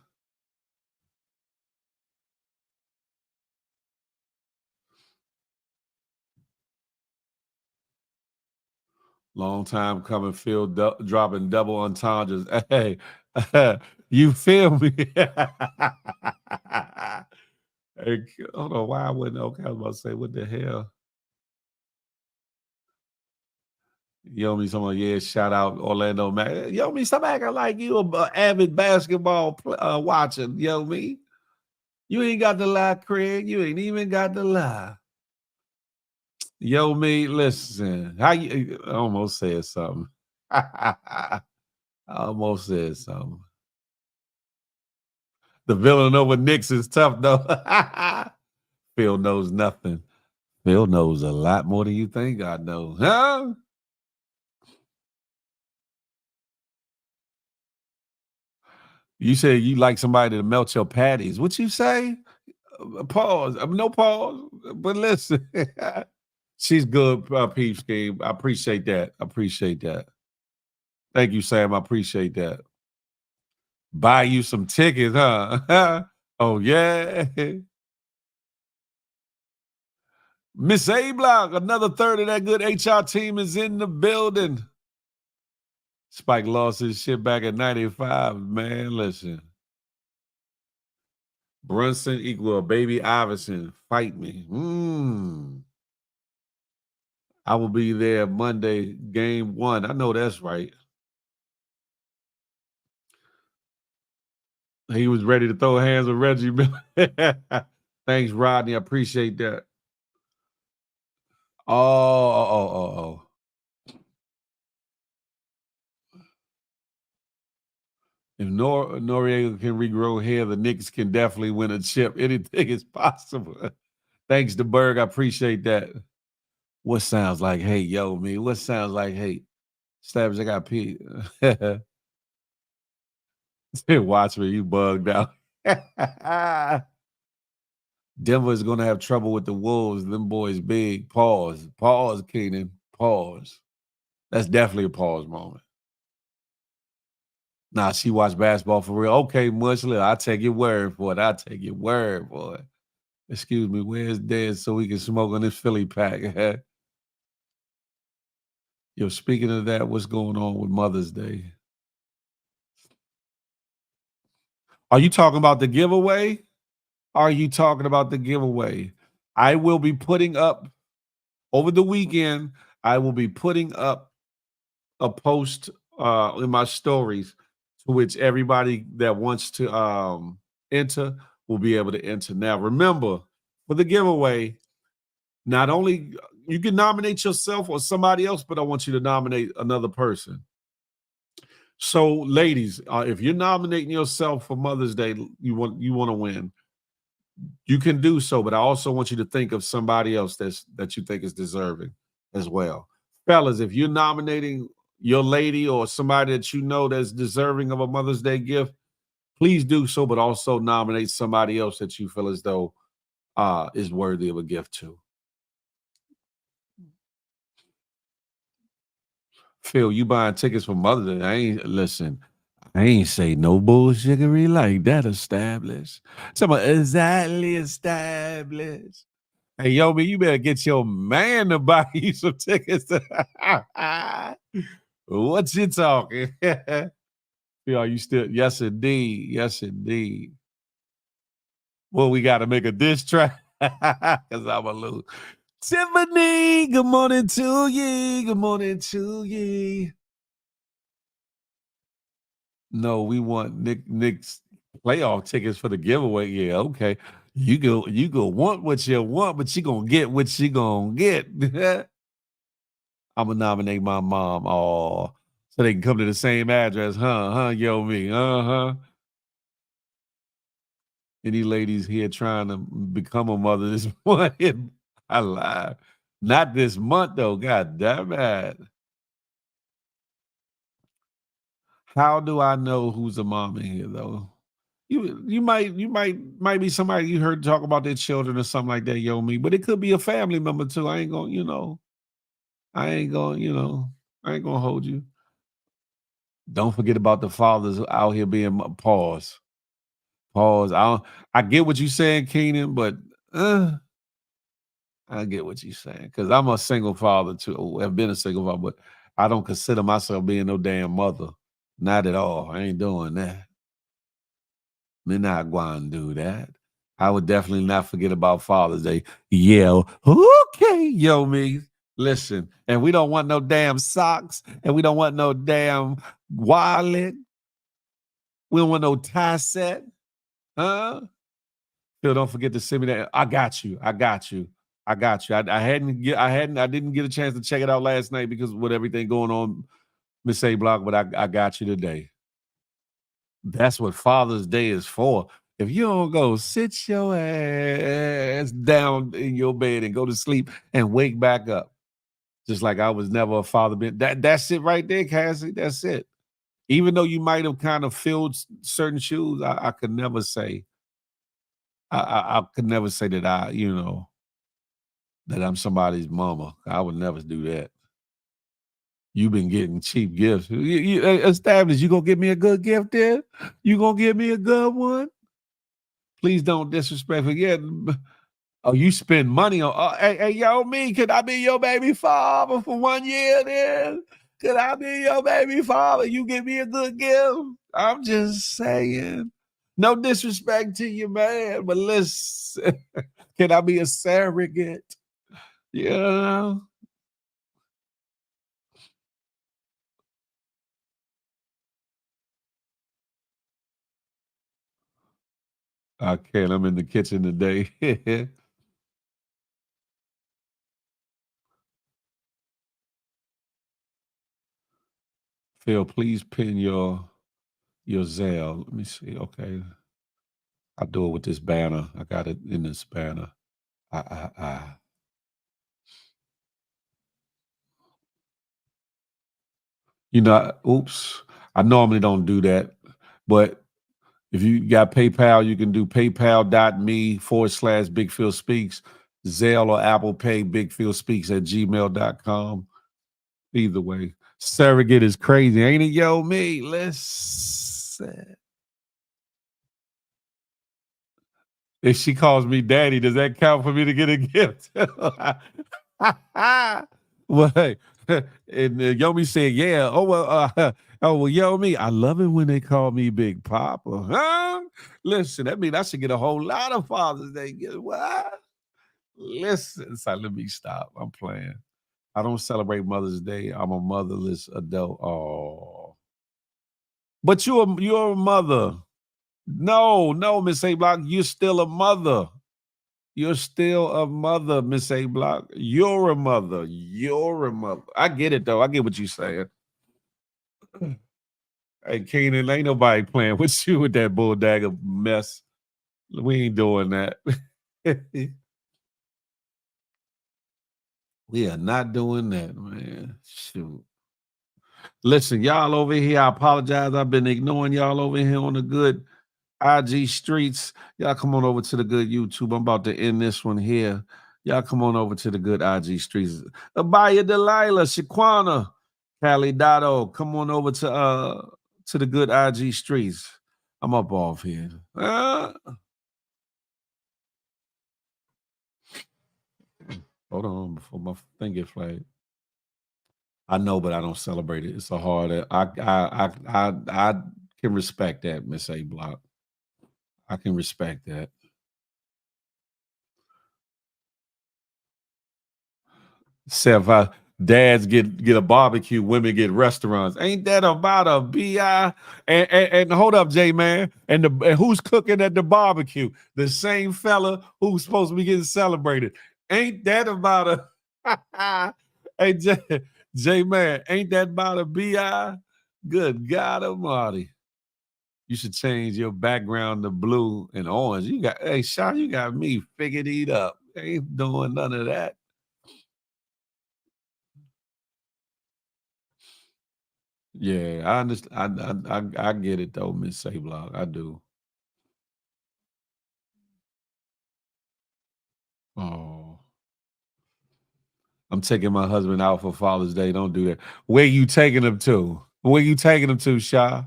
Long time coming, Phil dropping double entendres. Hey, you feel me? Hey, hold on, why I wouldn't? Okay, I was about to say, what the hell? Yomi, someone, yeah, shout out Orlando Magic. Yomi, stop acting like you an avid basketball watching. Yomi, you ain't got the lie, Craig. You ain't even got the lie. Yomi, listen, how you I almost said something. I almost said something. The Villanova Knicks is tough, though. Phil knows nothing. Phil knows a lot more than you think I know. Huh? You say you like somebody to melt your patties. What you say? Pause. No pause. But listen, she's good, Peeps Game. I appreciate that. I appreciate that. Thank you, Sam. I appreciate that. Buy you some tickets, huh? Oh, yeah. Miss A Block, another third of that good HR team is in the building. Spike lost his shit back at 95, man. Listen. Brunson equal a baby Iverson. Fight me. I will be there Monday, game 1. I know that's right. He was ready to throw hands with Reggie Miller. Thanks, Rodney. I appreciate that. Oh. If Noriega can regrow hair, the Knicks can definitely win a chip. Anything is possible. Thanks to Berg. I appreciate that. What sounds like hate, yo, me? What sounds like hate? Stabs, I got pee. Watch me, you bugged out. Denver is going to have trouble with the Wolves. Them boys big. Pause. Pause, Keenan. Pause. That's definitely a pause moment. Nah, she watched basketball for real. Okay, Muslim, I'll take your word for it. I'll take your word for it. Excuse me, where's Dad so we can smoke on this Philly pack? Yo, speaking of that, what's going on with Mother's Day? Are you talking about the giveaway? Are you talking about the giveaway? I will be putting up, over the weekend, I will be putting up a post in my stories to which everybody that wants to enter will be able to enter. Now, remember, for the giveaway, not only you can nominate yourself or somebody else, but I want you to nominate another person. So, ladies, if you're nominating yourself for Mother's Day, you want to win. You can do so, but I also want you to think of somebody else that you think is deserving as well. Fellas, if you're nominating your lady or somebody that you know that's deserving of a Mother's Day gift, please do so, but also nominate somebody else that you feel as though is worthy of a gift too. Phil, you buying tickets for Mother's Day? I ain't say no bullshittery like that established. Somebody exactly established. Hey, yo, man, you better get your man to buy you some tickets. What you talking? Are you still? Yes, indeed. Yes, indeed. Well, we got to make a diss track because I'm a lose. Tiffany, good morning to ye. Good morning to ye. No, we want Nick's playoff tickets for the giveaway. Yeah, okay. You go want what you want, but you gonna get what you gonna get. I'm gonna nominate my mom. Oh, so they can come to the same address, huh? Yo, me, Any ladies here trying to become a mother this month? I lied. Not this month though. God damn it. How do I know who's a mom in here though? You might be somebody you heard talk about their children or something like that, yo, me, but it could be a family member too. I ain't gonna, I ain't gonna hold you. Don't forget about the fathers out here being pause. I get what you're saying, Keenan, but I get what you're saying because I'm a single father too. I've been a single father, but I don't consider myself being no damn mother. Not at all. I ain't doing that. Me not going to do that. I would definitely not forget about Father's Day. Yeah, okay, yo, me. Listen, and we don't want no damn socks, and we don't want no damn wallet. We don't want no tie set, huh? Phil, don't forget to send me that. I got you. I didn't get a chance to check it out last night because with everything going on, Miss A Block, but I got you today. That's what Father's Day is for. If you don't go sit your ass down in your bed and go to sleep and wake back up, just like I was never a father. That's it right there, Cassie. That's it. Even though you might have kind of filled certain shoes, I could never say. I could never say that that I'm somebody's mama. I would never do that. You've been getting cheap gifts. You established. You gonna give me a good gift there? You gonna give me a good one? Please don't disrespect. Forget. Oh, you spend money on. Hey, yo, me. Could I be your baby father for 1 year? Then could I be your baby father? You give me a good gift. I'm just saying. No disrespect to you, man. But listen, can I be a surrogate? Yeah. I can't. I'm in the kitchen today. Phil, please pin your Zelle. Let me see. Okay. I'll do it with this banner. I got it in this banner. I. You know, oops. I normally don't do that, but if you got PayPal, you can do paypal.me/Big Phil Speaks, Zelle or Apple Pay, bigphilspeaks@gmail.com. Either way. Surrogate is crazy, ain't it, yo, me? Listen. If she calls me daddy, does that count for me to get a gift? Well, hey, and Yomi said, yeah. Oh, well, Yomi, I love it when they call me Big Papa. Huh? Listen, that means I should get a whole lot of Father's Day gifts. What? Listen, so let me stop. I'm playing. I don't celebrate Mother's Day. I'm a motherless adult. Oh. But you're a mother. No, Miss A Block, you're still a mother. You're still a mother, Miss A Block. You're a mother. You're a mother. I get it though. I get what you're saying. Hey, Keenan, ain't nobody playing with you with that bull dagger mess. We ain't doing that. We are not doing that, man. Shoot. Listen, y'all over here, I apologize. I've been ignoring y'all over here on the good IG streets. Y'all come on over to the good YouTube. I'm about to end this one here. Y'all come on over to the good IG streets. Abaya Delilah, Shaquana, Callie Dotto. Come on over to the good IG streets. I'm up off here. Hold on before my thing get flagged. I know, but I don't celebrate it. It's a hard. I can respect that, Miss A Block. I can respect that. If dads get a barbecue, women get restaurants. Ain't that about a bi? And hold up, J man. And who's cooking at the barbecue? The same fella who's supposed to be getting celebrated. Ain't that about a? Hey J man, ain't that about a bi? Good God Almighty! You should change your background to blue and orange. Hey Sean, you got me figured it up. Ain't doing none of that. Yeah, I understand. I get it though, Miss Block. I do. Oh, I'm taking my husband out for Father's Day. Don't do that. Where you taking him to? Where you taking him to, Sha?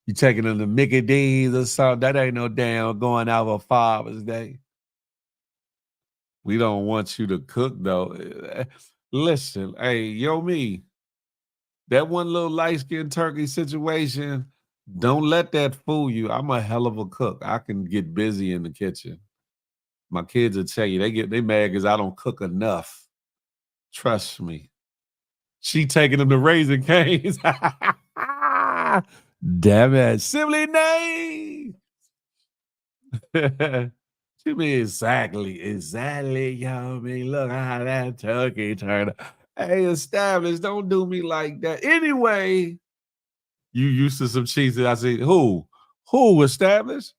You taking him to Mickey D's or something? That ain't no damn going out for Father's Day. We don't want you to cook though. Listen, hey, yo, me. That one little light-skinned turkey situation, don't let that fool you. I'm a hell of a cook. I can get busy in the kitchen. My kids will tell you they mad because I don't cook enough. Trust me. She taking them to Raising Cane's. Damn it. Simply name. She mean exactly, y'all. Mean, look how that turkey turned out. Hey, established, don't do me like that. Anyway, you used to some cheese. I said, who? Who established?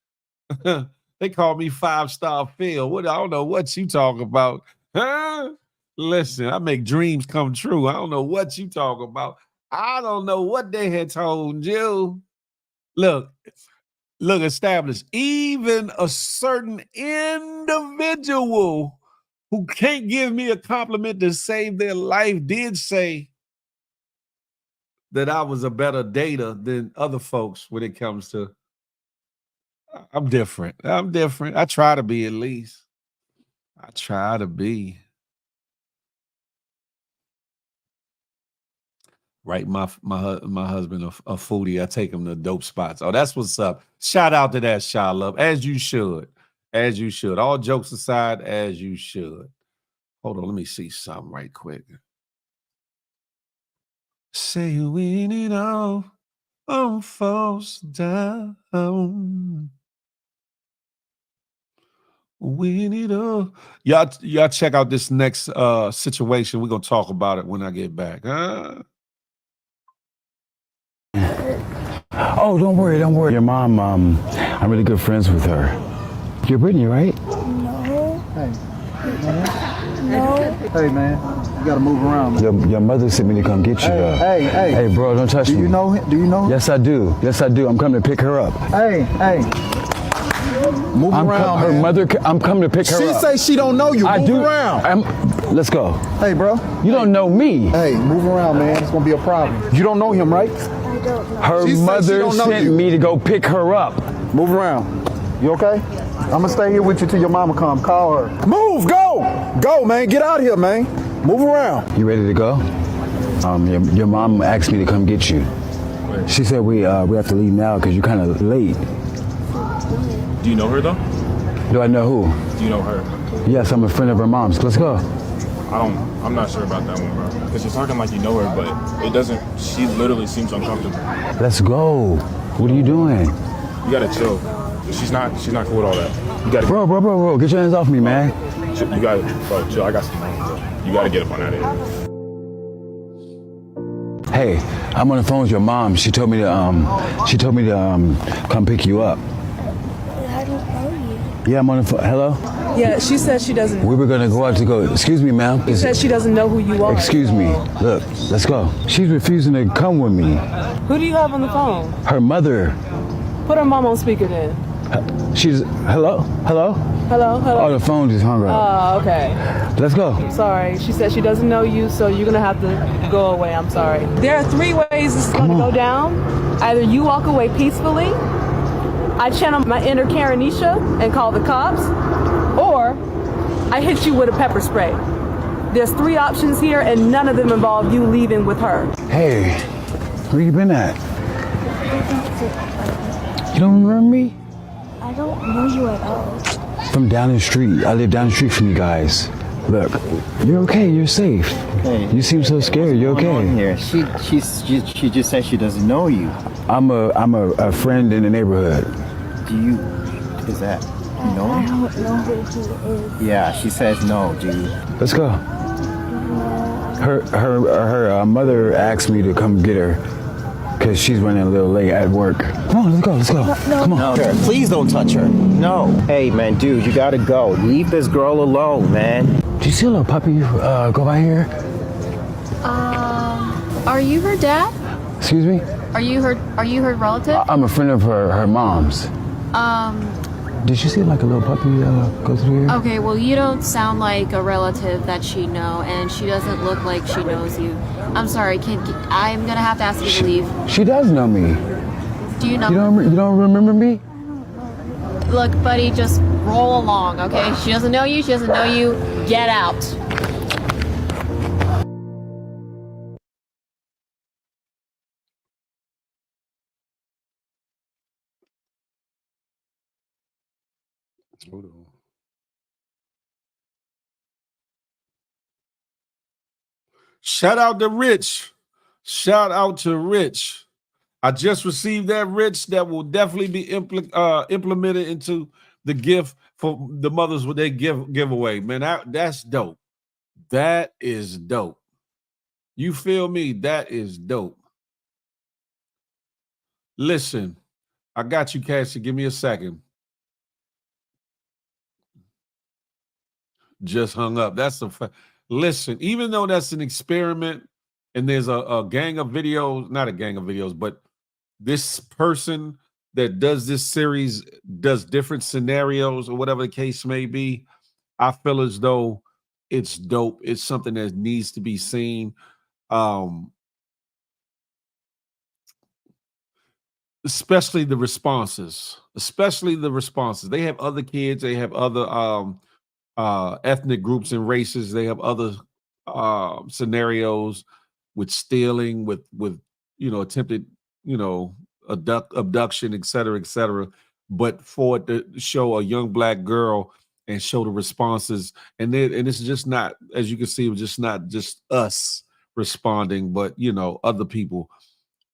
They call me 5-star Phil. What I don't know what you talk about. Huh? Listen, I make dreams come true. I don't know what you talk about. I don't know what they had told you. Look, established. Even a certain individual who can't give me a compliment to save their life did say that I was a better dater than other folks when it comes to. I'm different. I try to be at least. I try to be. Right, my husband a foodie. I take him to dope spots. Oh, that's what's up. Shout out to that, Sha Love, as you should, All jokes aside, as you should. Hold on, let me see something right quick. Say you win it all on false down. We need a y'all check out this next situation. We're gonna talk about it when I get back. Oh, don't worry. Your mom, I'm really good friends with her. You're Brittany, right? No. Hey. No. Hey, man. You gotta move around. Your mother sent me to come get you. Hey, bro, don't touch me. Do you know him? Yes, I do. I'm coming to pick her up. Hey. Move around, her man. mother, I'm coming to pick her up. She say she don't know you. Move around. Let's go. Hey, bro. You don't know me. Hey, move around, man. It's gonna be a problem. You don't know him, right? I don't know. Her mother sent me to go pick her up. Move around. You okay? I'm gonna stay here with you till your mama come. Call her. Move, go, man. Get out of here, man. Move around. You ready to go? Your mom asked me to come get you. She said we have to leave now because you're kind of late. Do you know her though? Do I know who? Do you know her? Yes, I'm a friend of her mom's. Let's go. I'm not sure about that one, bro. Because you're talking like you know her, but it doesn't. She literally seems uncomfortable. Let's go. What are you doing? You gotta chill. She's not cool with all that. You gotta. Bro, get your hands off me, man. You gotta, bro, chill. I got some money, bro. You gotta get up on that end. Hey, I'm on the phone with your mom. She told me to come pick you up. I don't know you. Yeah, I'm on the phone. Hello? Yeah, she said she doesn't. We were gonna go out to go. Excuse me, ma'am. She said she doesn't know who you are. Excuse me. Look, let's go. She's refusing to come with me. Who do you have on the phone? Her mother. Put her mom on speaker then. She's hello. Oh, the phone just hung up. Oh, okay. Let's go. Sorry. She said she doesn't know you, so you're gonna have to go away. I'm sorry. There are 3 ways this is gonna go down. Either you walk away peacefully, I channel my inner Karenisha and call the cops, or I hit you with a pepper spray. There's 3 options here, and none of them involve you leaving with her. Hey, where you been at? You don't remember me? I don't know you at all. From down the street. I live down the street from you guys. Look, you're okay. You're safe. Hey, you seem so scared. You're what's going on okay. here? She just said she doesn't know you. I'm a friend in the neighborhood. Is that, you know I him? don't know who he is. Yeah, she says no, dude. Let's go. Her mother asked me to come get her because she's running a little late at work. Come on, let's go. Come on. No, please don't touch her. No. Hey, man, dude, you gotta go. Leave this girl alone, man. Do you see a little puppy go by here? Are you her dad? Excuse me? Are you her relative? I'm a friend of her mom's. Did you see like a little puppy go through here? Okay, well, you don't sound like a relative that she'd know, and she doesn't look like she knows you. I'm sorry, I'm gonna have to ask you to leave. She does know me. Do you know? You don't remember me? Look, buddy, just roll along, okay? She doesn't know you. Get out. Hold on. Shout out to Rich. I just received that, Rich. That will definitely be implemented into the gift for the mothers with their giveaway. Man, that's dope. That is dope. You feel me? That is dope. Listen, I got you, Cassie. Give me a second. Just hung up. That's a fact. Listen, even though that's an experiment and there's a gang of videos, not a gang of videos, but this person that does this series does different scenarios or whatever the case may be, I feel as though it's dope. It's something that needs to be seen. Especially the responses. They have other kids. They have other ethnic groups and races. They have other scenarios with stealing, with attempted abduction, et cetera, but for it to show a young Black girl and show the responses, and it's just not, as you can see, it's just not just us responding, but other people.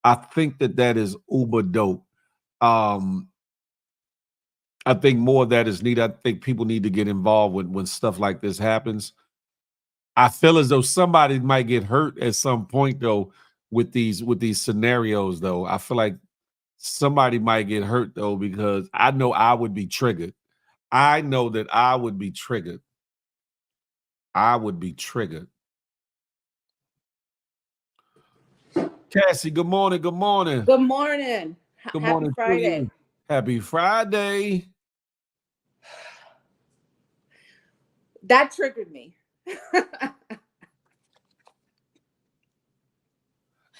I think that is uber dope. I think more of that is needed. I think people need to get involved when stuff like this happens. I feel as though somebody might get hurt at some point though with these scenarios though. I feel like somebody might get hurt though because I know I would be triggered. I know that I would be triggered. I would be triggered. Cassie, good morning. Good morning. Good morning. Good Happy morning to Friday. you. Happy Friday. That triggered me.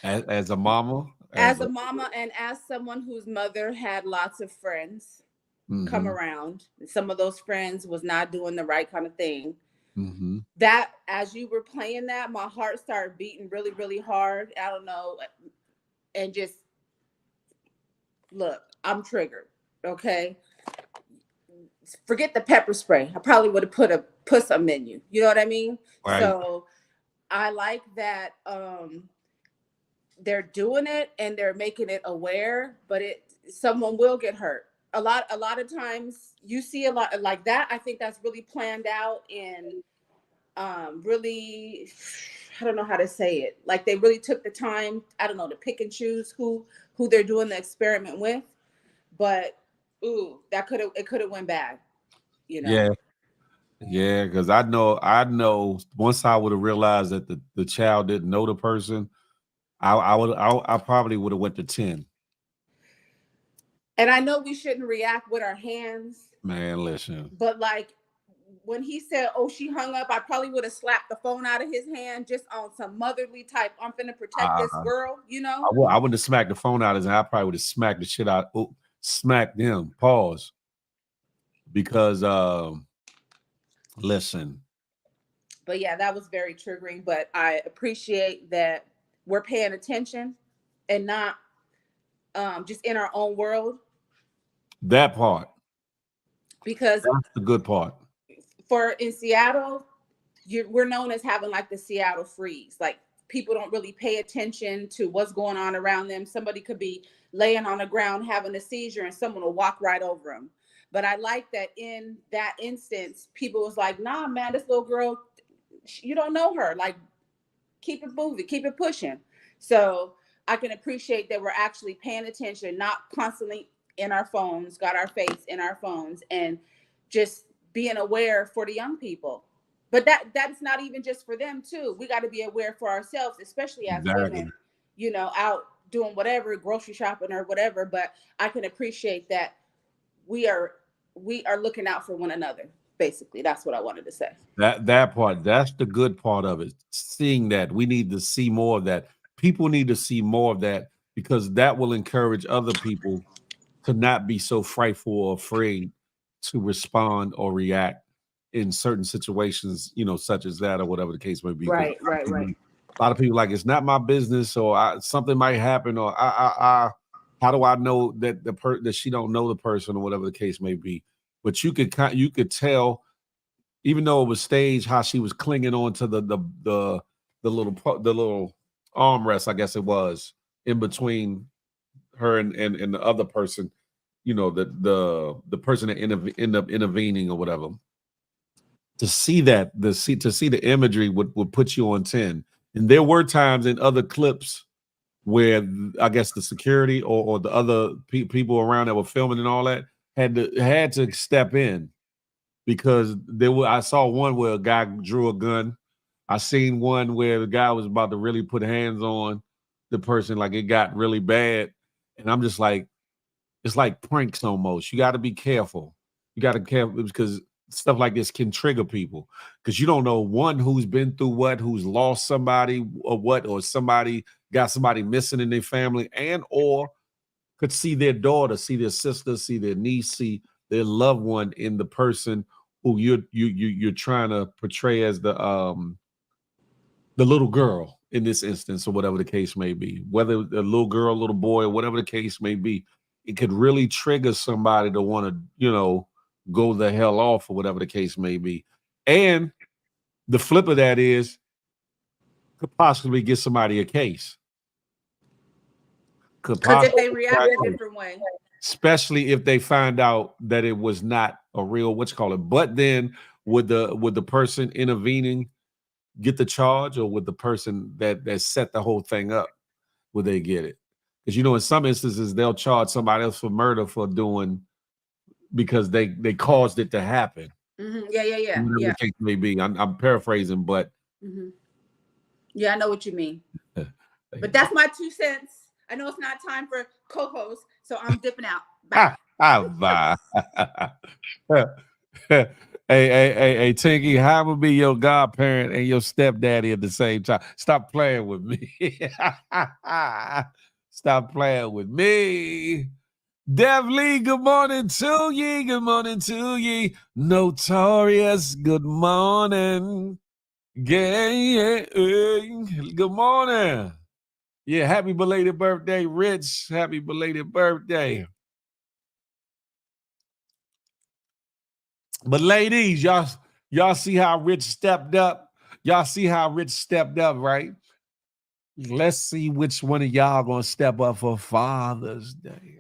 As a mama? As a mama and as someone whose mother had lots of friends come around, some of those friends was not doing the right kind of thing. That, as you were playing that, my heart started beating really, really hard. I don't know. And just, look, I'm triggered, okay? Forget the pepper spray. I probably would have put some in you. You know what I mean? Right. So I like that they're doing it and they're making it aware, but someone will get hurt. A lot of times you see a lot like that. I think that's really planned out and really, I don't know how to say it. Like they really took the time, I don't know, to pick and choose who they're doing the experiment with. But it could have went bad, you know. Yeah, because I know once I would have realized that the child didn't know the person, I probably would have went to 10. And I know we shouldn't react with our hands. Man, listen. But like when he said, "Oh, she hung up," I probably would have slapped the phone out of his hand just on some motherly type. I'm finna protect this girl, you know. I wouldn't have smacked the phone out of his hand. I probably would have smacked the shit out. Smacked them. Pause. Because listen. But yeah, that was very triggering. But I appreciate that we're paying attention and not just in our own world. That part. Because that's the good part. In Seattle, we're known as having like the Seattle freeze. Like people don't really pay attention to what's going on around them. Somebody could be laying on the ground having a seizure and someone will walk right over them. But I like that in that instance, people was like, "Nah, man, this little girl, you don't know her. Like, keep it moving, keep it pushing." So I can appreciate that we're actually paying attention, not constantly in our phones, got our face in our phones, and just being aware for the young people. But that's not even just for them too. We got to be aware for ourselves, especially as women, you know, out doing whatever, grocery shopping or whatever. But I can appreciate that we are looking out for one another. Basically, that's what I wanted to say. That part, that's the good part of it. Seeing that, we need to see more of that. People need to see more of that because that will encourage other people to not be so frightful or afraid to respond or react in certain situations, you know, such as that or whatever the case may be. Right. A lot of people like, it's not my business, or something might happen, or how do I know that that she don't know the person or whatever the case may be. But you could tell, even though it was staged, how she was clinging on to the little armrest, I guess it was, in between her and the other person, you know, the person that end up intervening or whatever. To see that, to see the imagery would put you on 10. And there were times in other clips where I guess the security or the other people around that were filming and all that had to step in, because I saw one where a guy drew a gun. I seen one where the guy was about to really put hands on the person, like it got really bad. And I'm just like, it's like pranks almost. You got to be careful. You got to be careful because stuff like this can trigger people, because you don't know, one, who's been through what, who's lost somebody or what, or somebody got somebody missing in their family, and or could see their daughter, see their sister, see their niece, see their loved one in the person who you're trying to portray as the little girl in this instance, or whatever the case may be. Whether a little girl, little boy, or whatever the case may be, it could really trigger somebody to want to, you know, go the hell off, or whatever the case may be. And the flip of that is, could possibly get somebody a case. Because if they react a different way. especially if they find out that it was not a real But then would the person intervening get the charge, or would the person that set the whole thing up, would they get it? Because in some instances they'll charge somebody else for murder for doing, because they caused it to happen. Yeah. Whatever the case may be. I'm paraphrasing, but yeah, I know what you mean. But that's my 2 cents. I know it's not time for co-host, so I'm dipping out. Bye. Bye. Hey, Tinky, how would be your godparent and your stepdaddy at the same time? Stop playing with me. Stop playing with me. Dev Lee, good morning to ye. Good morning to ye. Notorious, good morning. Yeah. Good morning. Yeah, happy belated birthday, Rich. Happy belated birthday. But ladies, y'all see how Rich stepped up? Y'all see how Rich stepped up, right? Let's see which one of y'all gonna step up for Father's Day.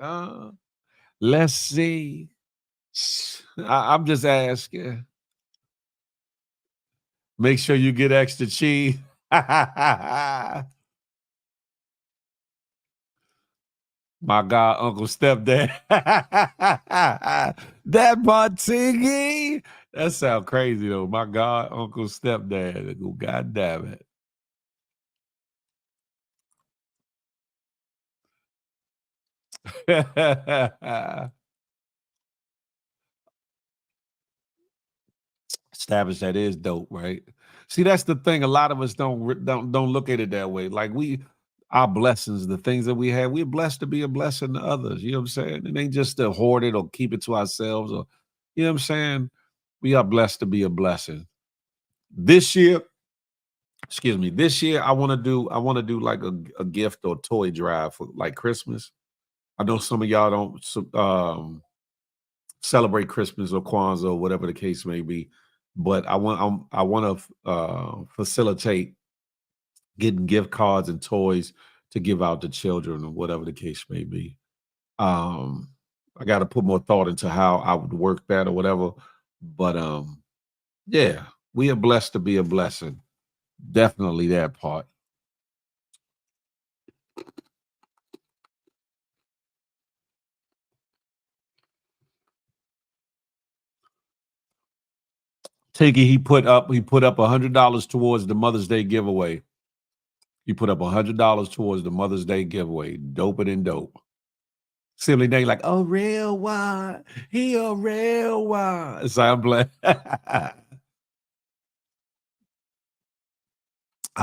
Let's see. I'm just asking. Make sure you get extra cheese. My God, Uncle Stepdad. That Montiggy. That sounds crazy though. My God, Uncle Stepdad. God damn it. Establish that is dope, right? See, that's the thing. A lot of us don't look at it that way. Like our blessings, the things that we have, we're blessed to be a blessing to others. You know what I'm saying? It ain't just to hoard it or keep it to ourselves, or you know what I'm saying? We are blessed to be a blessing. This year, I want to do like a gift or toy drive for like Christmas. I know some of y'all don't celebrate Christmas or Kwanzaa or whatever the case may be, but I want to facilitate getting gift cards and toys to give out to children or whatever the case may be. I got to put more thought into how I would work that or whatever, but yeah, we are blessed to be a blessing. Definitely that part. Tiggy, he put up $100 towards the Mother's Day giveaway. He put up $100 towards the Mother's Day giveaway. Doper than dope. Simply they like, oh, real one. He a real one. So I'm like, I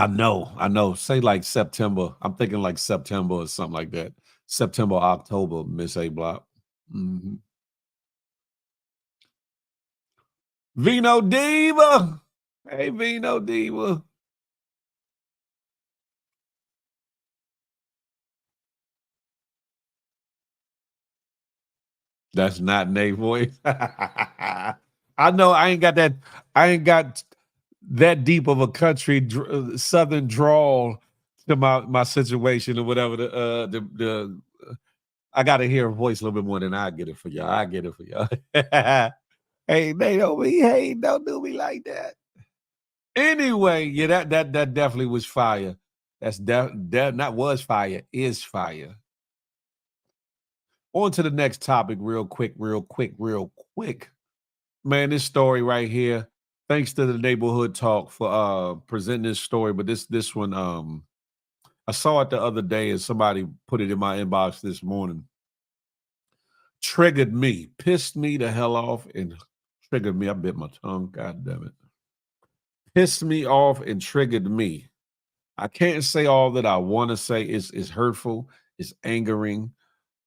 know. Say like September. I'm thinking like September or something like that. September, October, Miss A Block. Mm-hmm. Vino Diva. Hey, Vino Diva. That's not Nate voice. I know I ain't got that deep of a country southern drawl to my situation or whatever. I got to hear a voice a little bit more than I get it for y'all. I get it for y'all. Hey, Nate, don't do me like that. Anyway, yeah, that definitely was fire. That's not was fire, is fire. On to the next topic real quick. Man, this story right here, thanks to the Neighborhood Talk for presenting this story, but this one, I saw it the other day and somebody put it in my inbox this morning. Triggered me, pissed me the hell off and triggered me. I bit my tongue, God damn it. Pissed me off and triggered me. I can't say all that I want to say. It's hurtful, it's angering,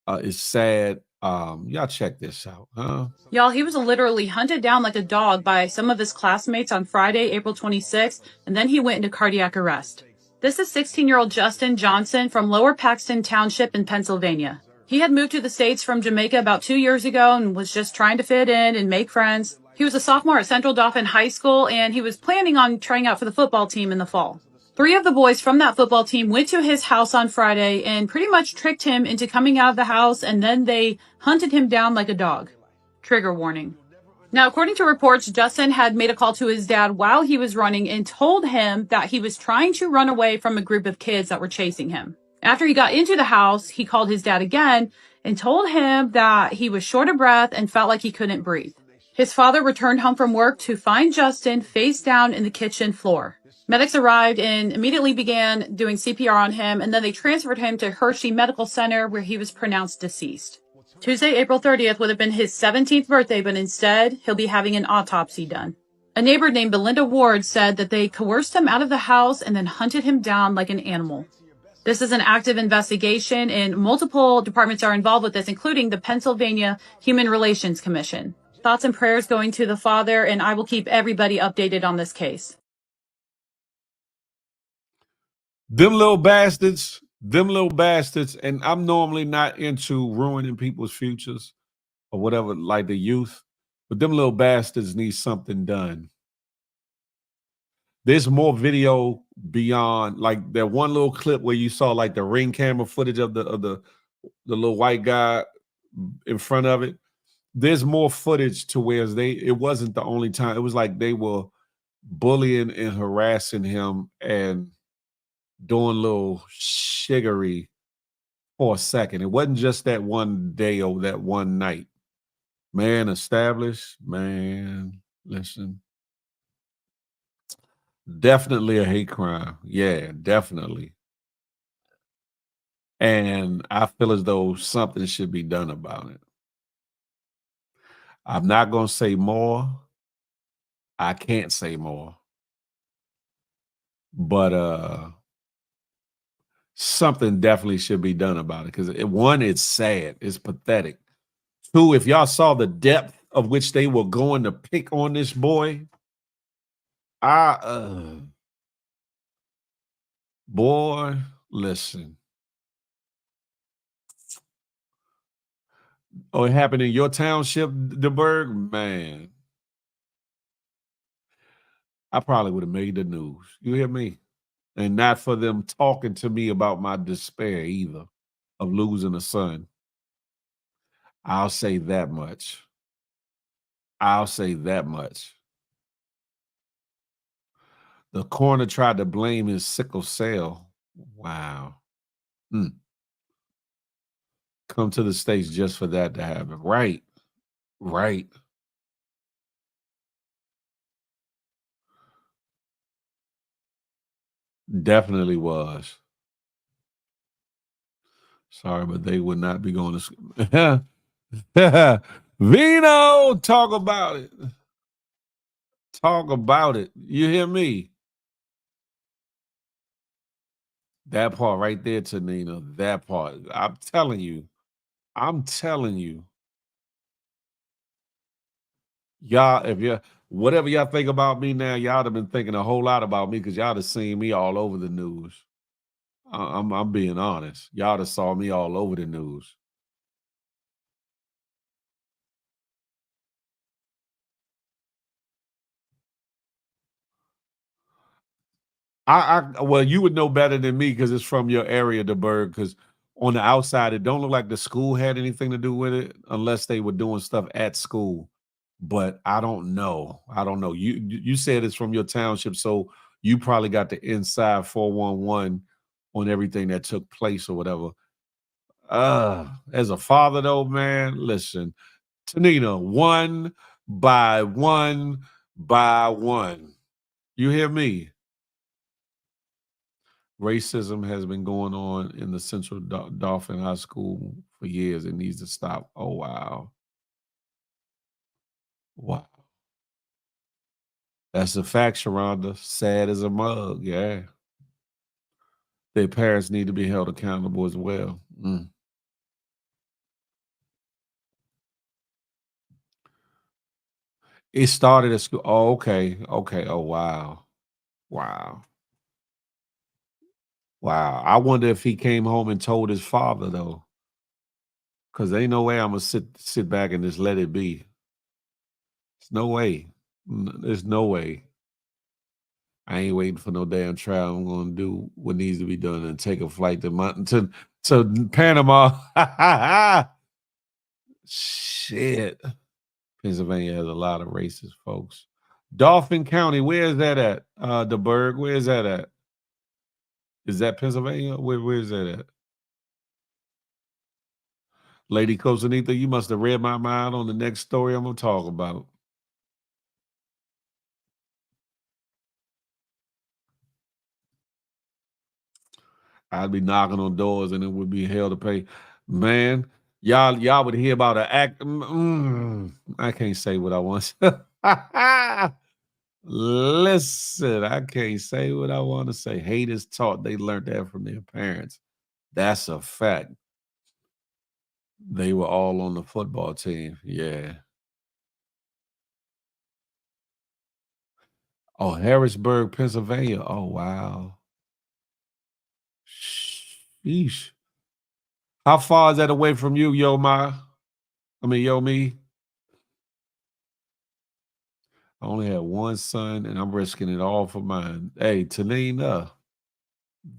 it's sad. Y'all check this out, huh? Y'all, he was literally hunted down like a dog by some of his classmates on Friday, April 26th, and then he went into cardiac arrest. This is 16-year-old Justin Johnson from Lower Paxton Township in Pennsylvania. He had moved to the States from Jamaica about 2 years ago and was just trying to fit in and make friends. He was a sophomore at Central Dauphin High School, and he was planning on trying out for the football team in the fall. 3 of the boys from that football team went to his house on Friday and pretty much tricked him into coming out of the house, and then they hunted him down like a dog. Trigger warning. Now, according to reports, Justin had made a call to his dad while he was running and told him that he was trying to run away from a group of kids that were chasing him. After he got into the house, he called his dad again and told him that he was short of breath and felt like he couldn't breathe. His father returned home from work to find Justin face down in the kitchen floor. Medics arrived and immediately began doing CPR on him, and then they transferred him to Hershey Medical Center, where he was pronounced deceased. Tuesday, April 30th would have been his 17th birthday, but instead, he'll be having an autopsy done. A neighbor named Belinda Ward said that they coerced him out of the house and then hunted him down like an animal. This is an active investigation, and multiple departments are involved with this, including the Pennsylvania Human Relations Commission. Thoughts and prayers going to the father, and I will keep everybody updated on this case. Them little bastards, and I'm normally not into ruining people's futures or whatever, like the youth, but them little bastards need something done. There's more video beyond, like that one little clip where you saw like the ring camera footage of the little white guy in front of it. There's more footage to where it wasn't the only time. It was like they were bullying and harassing him and doing little shiggery for a second. It wasn't just that one day or that one night. Man, established, man, listen. Definitely a hate crime. Yeah, definitely. And I feel as though something should be done about it. I'm not going to say more. I can't say more. But something definitely should be done about it, because one, it's sad. It's pathetic. Two, if y'all saw the depth of which they were going to pick on this boy, boy, listen. Oh, it happened in your township, DeBerg? Man, I probably would have made the news. You hear me? And not for them talking to me about my despair either of losing a son. I'll say that much. I'll say that much. The coroner tried to blame his sickle cell. Wow. Come to the States just for that to happen. Right. Right. Definitely was. Sorry, but they would not be going to school. Vino, talk about it. Talk about it. You hear me? That part right there, Tanina. That part. I'm telling you. Y'all, if you whatever y'all think about me now, y'all have been thinking a whole lot about me, because y'all have seen me all over the news. I'm being honest. Y'all have saw me all over the news. Well, you would know better than me because it's from your area, DeBerg, because on the outside, it don't look like the school had anything to do with it unless they were doing stuff at school. But I don't know. You said it's from your township, so you probably got the inside 411 on everything that took place or whatever. As a father, though, man, listen, Tanina, one by one by one. You hear me? Racism has been going on in the Central Dauphin High School for years. It needs to stop. Oh, wow. Wow. That's a fact, Sharonda. Sad as a mug, yeah. Their parents need to be held accountable as well. It started at school. Oh, okay. Okay. Oh, wow. Wow. Wow. I wonder if he came home and told his father, though. Because ain't no way I'm going to sit back and just let it be. There's no way. There's no way. I ain't waiting for no damn trial. I'm gonna do what needs to be done and take a flight to Panama. Shit. Pennsylvania has a lot of racist folks. Dauphin County, where is that at? The Berg, where is that at? Is that Pennsylvania? Where is that at? Lady Cosanita, you must have read my mind on the next story I'm gonna talk about. I'd be knocking on doors and it would be hell to pay. Man, y'all would hear about an act. I can't say what I want. Listen, I can't say what I want to say. Hate is taught. They learned that from their parents. That's a fact. They were all on the football team. Yeah. Oh, Harrisburg, Pennsylvania. Oh, wow. Sheesh. How far is that away from you, Yo Ma? Yo Me? I only had one son, and I'm risking it all for mine. Hey, Tanina,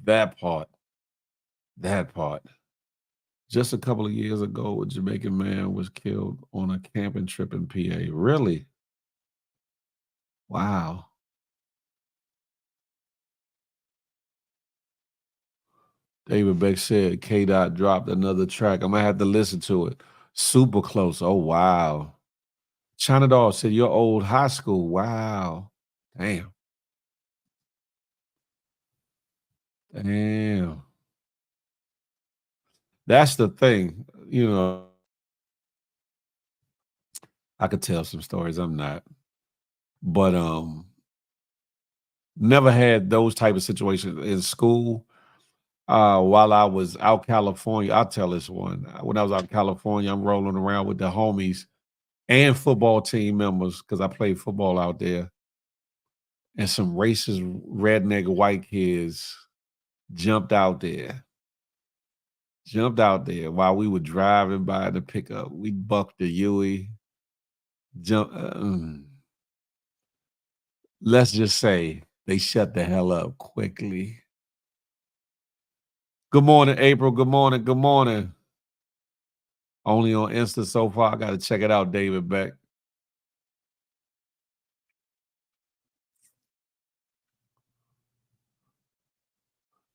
that part. Just a couple of years ago, a Jamaican man was killed on a camping trip in PA. Really? Wow. David Beck said K-Dot dropped another track. I'm going to have to listen to it. Super close. Oh, wow. China Doll said your old high school. Wow. Damn. That's the thing. I could tell some stories. I'm not. But never had those type of situations in school. While I was out California, I'll tell this one. When I was out in California, I'm rolling around with the homies and football team members because I played football out there. And some racist redneck white kids jumped out there while we were driving by the pickup. We bucked the Huey. Let's just say they shut the hell up quickly. Good morning, April. Good morning. Good morning. Only on Insta so far. I got to check it out, David Beck.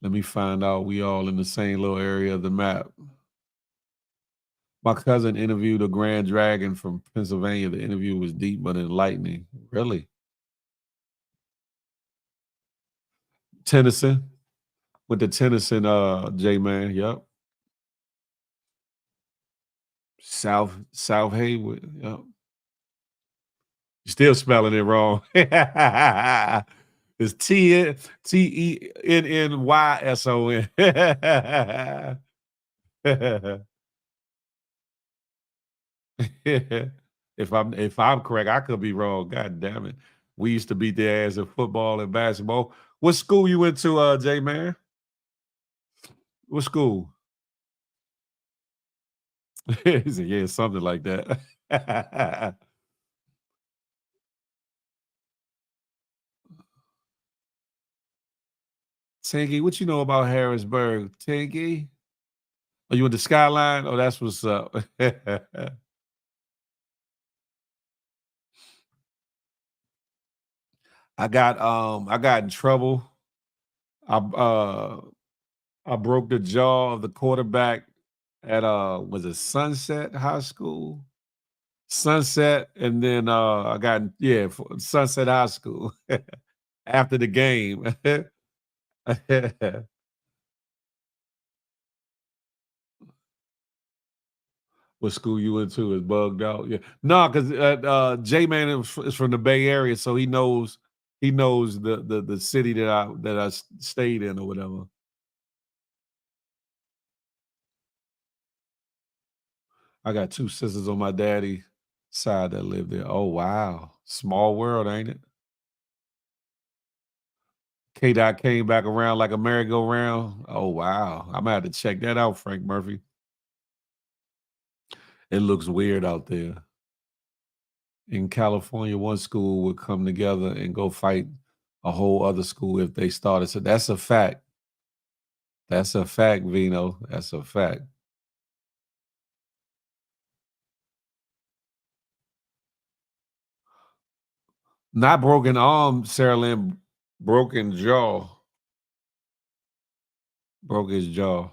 Let me find out we all in the same little area of the map. My cousin interviewed a Grand Dragon from Pennsylvania. The interview was deep but enlightening. Really? Tennyson. With the Tennyson, J-Man. Yep. South Haywood. Yep. You're still spelling it wrong. It's Tennnyson. If I'm correct, I could be wrong. God damn it. We used to beat their ass in football and basketball. What school you went to, J-Man? What school? He said, yeah, something like that. Tinky, what you know about Harrisburg? Tinky? Are you in the Skyline? Oh, that's what's up. I got in trouble. I broke the jaw of the quarterback at was it Sunset High School? Sunset, and then I got Sunset High School after the game. What school you went to is bugged out. Yeah, no, because J-Man is from the Bay Area, so he knows the city that I stayed in or whatever. I got two sisters on my daddy side that live there. Oh wow, small world, ain't it? K-Dot came back around like a merry-go-round. Oh wow, I'm gonna have to check that out, Frank Murphy. It looks weird out there. In California, one school would come together and go fight a whole other school if they started. So that's a fact. That's a fact, Vino. That's a fact. Not broken arm, Sarah Lynn, broken jaw. Broke his jaw.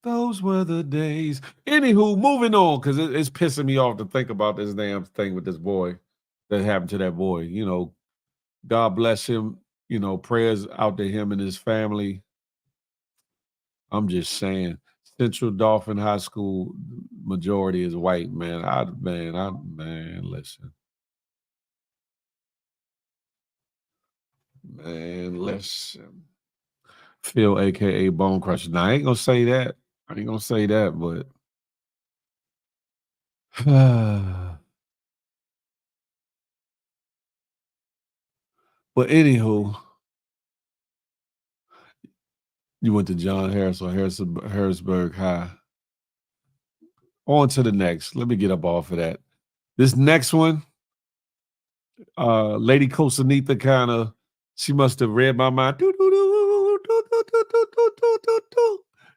Those were the days. Anywho, moving on, because it's pissing me off to think about this damn thing with this boy that happened to that boy. You know, God bless him. You know, prayers out to him and his family. I'm just saying, Central Dauphin High School majority is white, man. Listen. Man, listen. Phil, aka Bone Crusher. Now I ain't gonna say that. But but anywho, you went to John Harris or Harrisburg High. On to the next. Let me get up off of that. This next one, Lady Costanita she must have read my mind.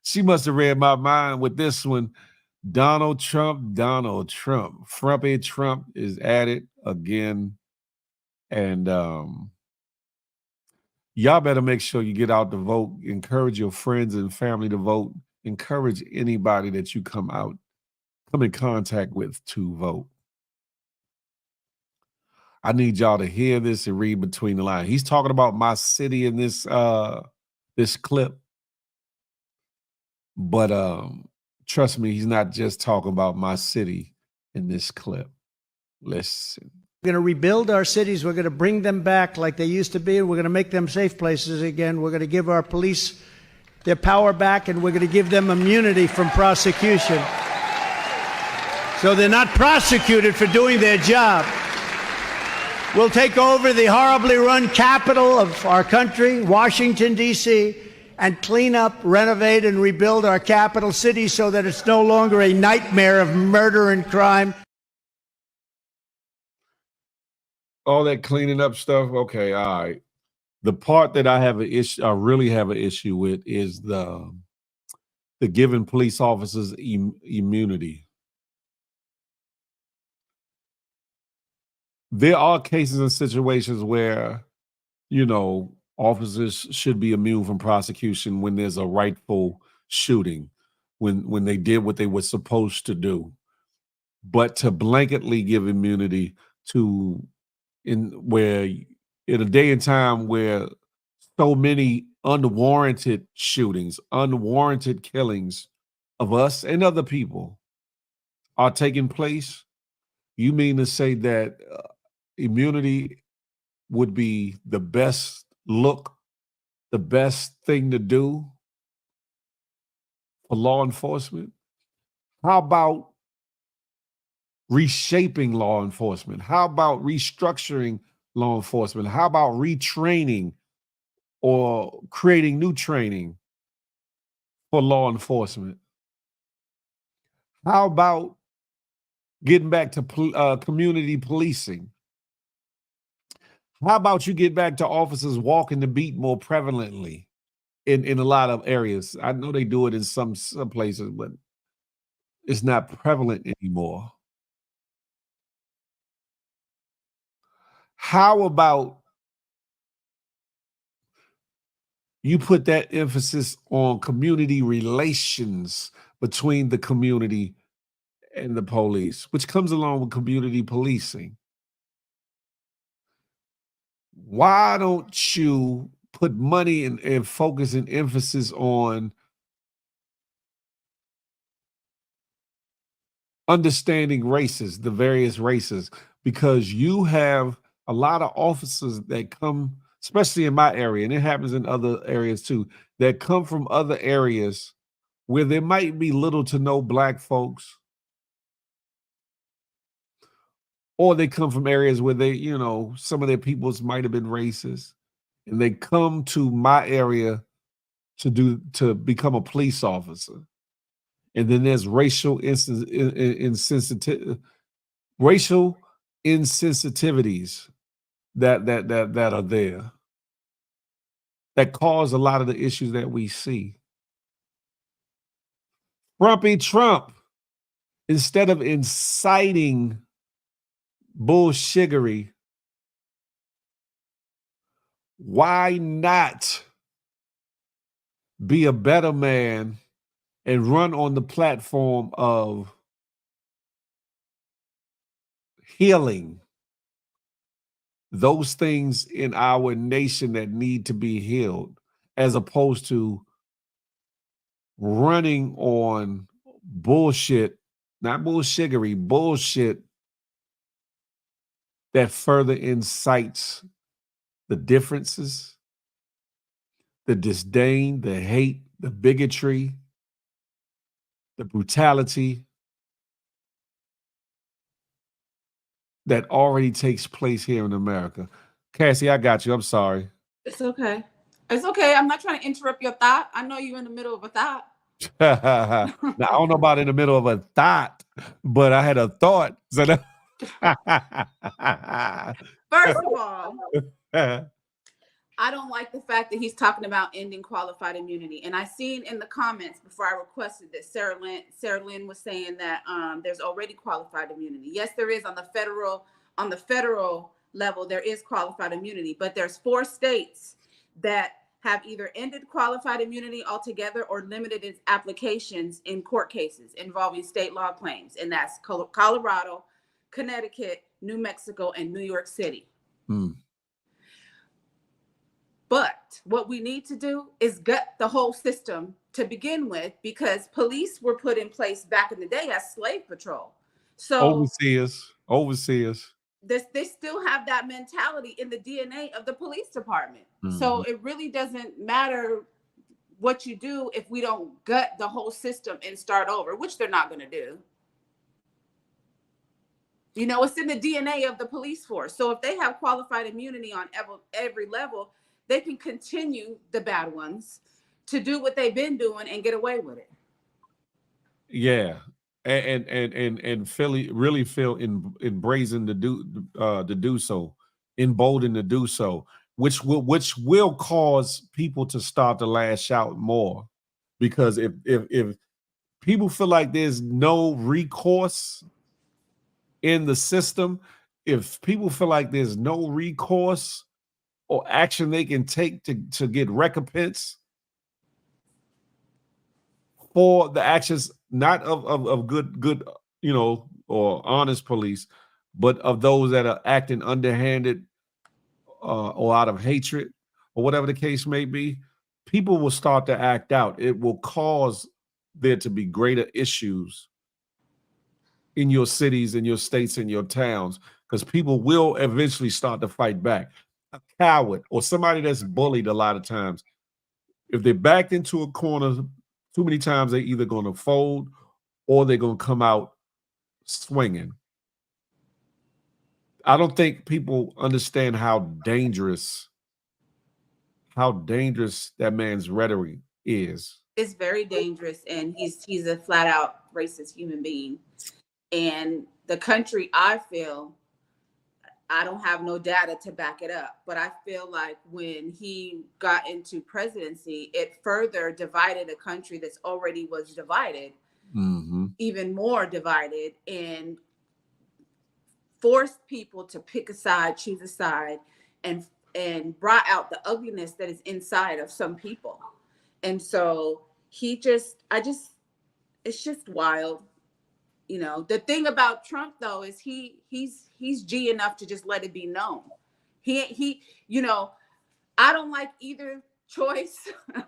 She must have read my mind with this one. Donald Trump. Frumpy Trump is at it again. And y'all better make sure you get out to vote. Encourage your friends and family to vote. Encourage anybody that you come in contact with to vote. I need y'all to hear this and read between the lines. He's talking about my city in this clip. But trust me, he's not just talking about my city in this clip. Listen. We're going to rebuild our cities. We're going to bring them back like they used to be. We're going to make them safe places again. We're going to give our police their power back, and we're going to give them immunity from prosecution. So they're not prosecuted for doing their job. We'll take over the horribly run capital of our country, Washington, D.C., and clean up, renovate, and rebuild our capital city so that it's no longer a nightmare of murder and crime. All that cleaning up stuff, okay, all right. The part that I really have an issue with is the giving police officers immunity. There are cases and situations where, you know, officers should be immune from prosecution when there's a rightful shooting, when they did what they were supposed to do. But to blanketly give immunity in a day and time where so many unwarranted shootings, unwarranted killings of us and other people are taking place, you mean to say that immunity would be the best look, the best thing to do for law enforcement? How about reshaping law enforcement? How about restructuring law enforcement? How about retraining or creating new training for law enforcement? How about getting back to community policing? How about you get back to officers walking the beat more prevalently in a lot of areas? I know they do it in some places, but it's not prevalent anymore. How about you put that emphasis on community relations between the community and the police, which comes along with community policing? Why don't you put money and focus and emphasis on understanding races, the various races? Because you have a lot of officers that come, especially in my area, and it happens in other areas too, that come from other areas where there might be little to no Black folks, or they come from areas where they, you know, some of their peoples might have been racist, and they come to my area to become a police officer. And then there's racial insensitivities that are there that cause a lot of the issues that we see. Trump, instead of inciting bullshiggery, why not be a better man and run on the platform of healing those things in our nation that need to be healed, as opposed to running on bullshit, not bullshiggery, bullshit that further incites the differences, the disdain, the hate, the bigotry, the brutality that already takes place here in America. Cassie, I got you. I'm sorry. It's okay. It's okay. I'm not trying to interrupt your thought. I know you're in the middle of a thought. Now, I don't know about in the middle of a thought, but I had a thought. So First of all, I don't like the fact that he's talking about ending qualified immunity. And I seen in the comments before I requested that Sarah Lynn was saying that there's already qualified immunity. Yes, there is on the federal level, there is qualified immunity, but there's 4 states that have either ended qualified immunity altogether or limited its applications in court cases involving state law claims. And that's Colorado, Connecticut, New Mexico, and New York City. But what we need to do is gut the whole system to begin with, because police were put in place back in the day as slave patrol. So overseers. They still have that mentality in the DNA of the police department. So it really doesn't matter what you do if we don't gut the whole system and start over, which they're not going to do. You know, it's in the DNA of the police force. So if they have qualified immunity on every level, they can continue, the bad ones, to do what they've been doing and get away with it. Yeah. And Philly really feel embracing to do so, emboldened to do so, which will cause people to start to lash out more, because if people feel like there's no recourse in the system, if people feel like there's no recourse or action they can take to get recompense for the actions, not of good, you know, or honest police, but of those that are acting underhanded or out of hatred or whatever the case may be, people will start to act out. It will cause there to be greater issues in your cities, in your states, in your towns, because people will eventually start to fight back. A coward or somebody that's bullied a lot of times, if they're backed into a corner too many times, they're either going to fold or they're going to come out swinging. I don't think people understand how dangerous that man's rhetoric is. It's very dangerous, and he's a flat out racist human being. And the country, I feel, I don't have no data to back it up, but I feel like when he got into presidency, it further divided a country that's already was divided, even more divided, and forced people to pick a side, choose a side, and brought out the ugliness that is inside of some people. And so it's just wild. You know, the thing about Trump, though, is he's G enough to just let it be known. He you know, I don't like either choice. God,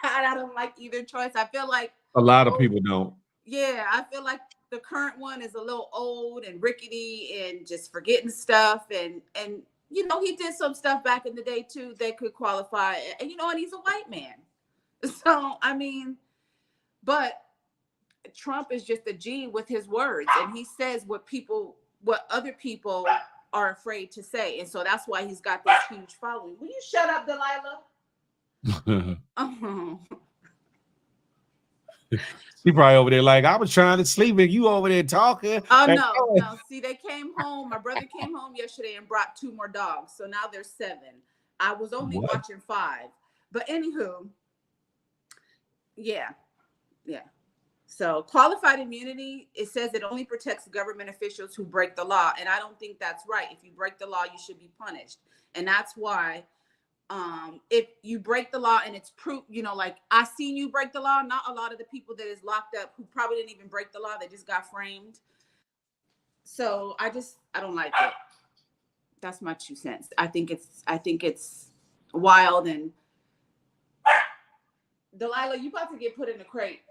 I don't like either choice. I feel like a lot of people don't. Yeah, I feel like the current one is a little old and rickety and just forgetting stuff. And you know, he did some stuff back in the day too that could qualify. And you know, and he's a white man. So I mean, but Trump is just a G with his words, and he says what other people are afraid to say, and so that's why he's got this huge following. Will you shut up, Delilah? Oh. She probably over there like, I was trying to sleep and you over there talking. Oh Like, no. See, they came home. My brother came home yesterday and brought 2 more dogs. So now there's 7. I was only What? watching 5. But anywho, yeah. So qualified immunity, it says it only protects government officials who break the law. And I don't think that's right. If you break the law, you should be punished. And that's why if you break the law and it's proof, like I seen you break the law, not a lot of the people that is locked up who probably didn't even break the law, they just got framed. So I don't like it. That's my 2 cents. I think it's wild. And Delilah, you about to get put in a crate.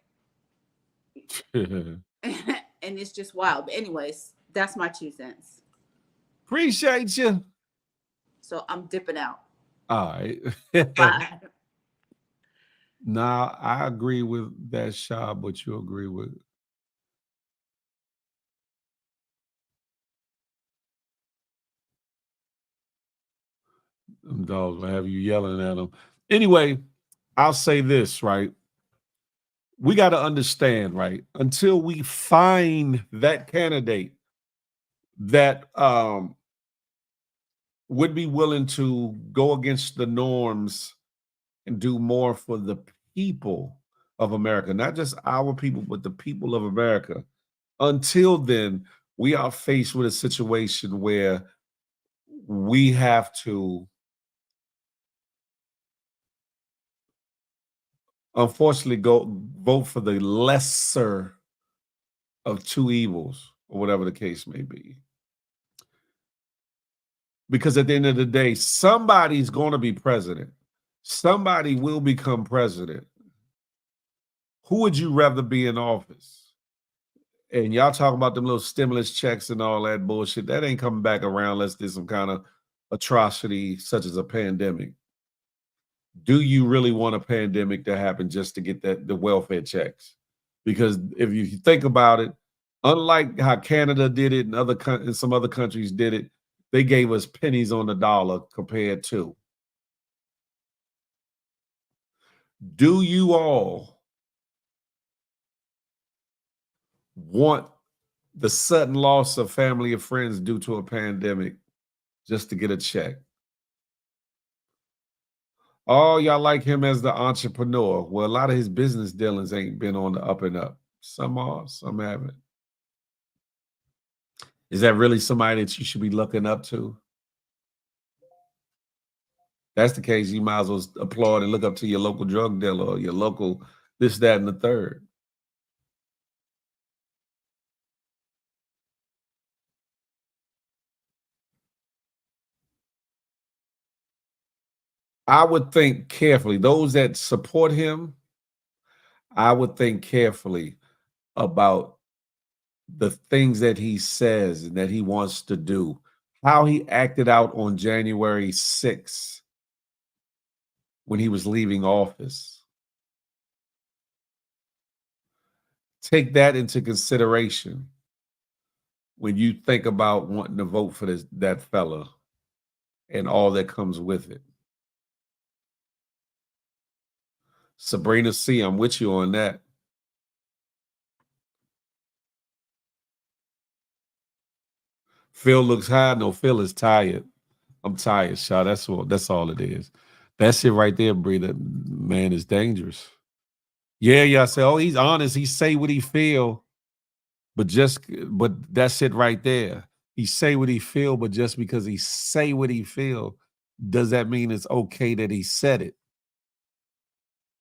And it's just wild. But anyways, that's my 2 cents. Appreciate you. So I'm dipping out. All right. Bye. Nah, I agree with that, Shah, but you agree with it. Them dogs will have you yelling at them. Anyway, I'll say this, right? We got to understand, right? Until we find that candidate that would be willing to go against the norms and do more for the people of America, not just our people, but the people of America. Until then, we are faced with a situation where we have to, unfortunately, go vote for the lesser of 2 evils, or whatever the case may be. Because at the end of the day, somebody's going to be president. Somebody will become president. Who would you rather be in office? And y'all talk about them little stimulus checks and all that bullshit. That ain't coming back around unless there's some kind of atrocity such as a pandemic. Do you really want a pandemic to happen just to get the welfare checks? Because if you think about it, unlike how Canada did it and some other countries did it, they gave us pennies on the dollar compared to. Do you all want the sudden loss of family or friends due to a pandemic just to get a check? Oh, y'all like him as the entrepreneur. Well, a lot of his business dealings ain't been on the up and up. Some are, some haven't. Is that really somebody that you should be looking up to? That's the case, you might as well applaud and look up to your local drug dealer or your local this, that, and the third. I would think carefully. Those that support him, I would think carefully about the things that he says and that he wants to do. How he acted out on January 6th when he was leaving office. Take that into consideration when you think about wanting to vote for that fella and all that comes with it. Sabrina C., I'm with you on that. Phil looks high. No, Phil is tired. I'm tired, Shaw. That's all it is. That shit right there, Bree, that man is dangerous. Yeah, I say, oh, he's honest. He say what he feel, but that's it right there. He say what he feel, but just because he say what he feel, does that mean it's okay that he said it?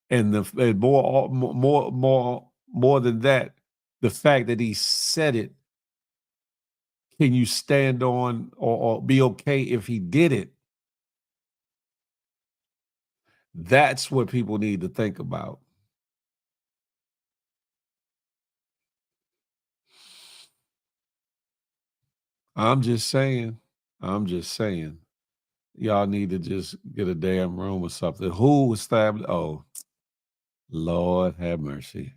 And more than that, the fact that he said it, can you stand on or be okay if he did it? That's what people need to think about. I'm just saying. Y'all need to just get a damn room or something. Who established? Oh, Lord have mercy.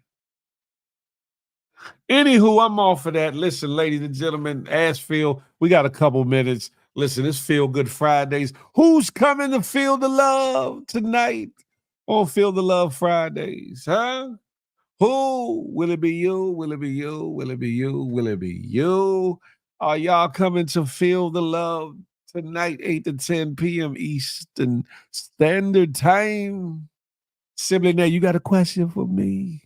Anywho, I'm off of that. Listen, ladies and gentlemen, Asheville, we got a couple minutes. Listen, it's Feel Good Fridays. Who's coming to feel the love tonight? on Feel the Love Fridays, huh? Who? Will it be you? Will it be you? Will it be you? Will it be you? Are y'all coming to Feel the Love tonight, 8 to 10 p.m. Eastern Standard Time? Simply now, you got a question for me?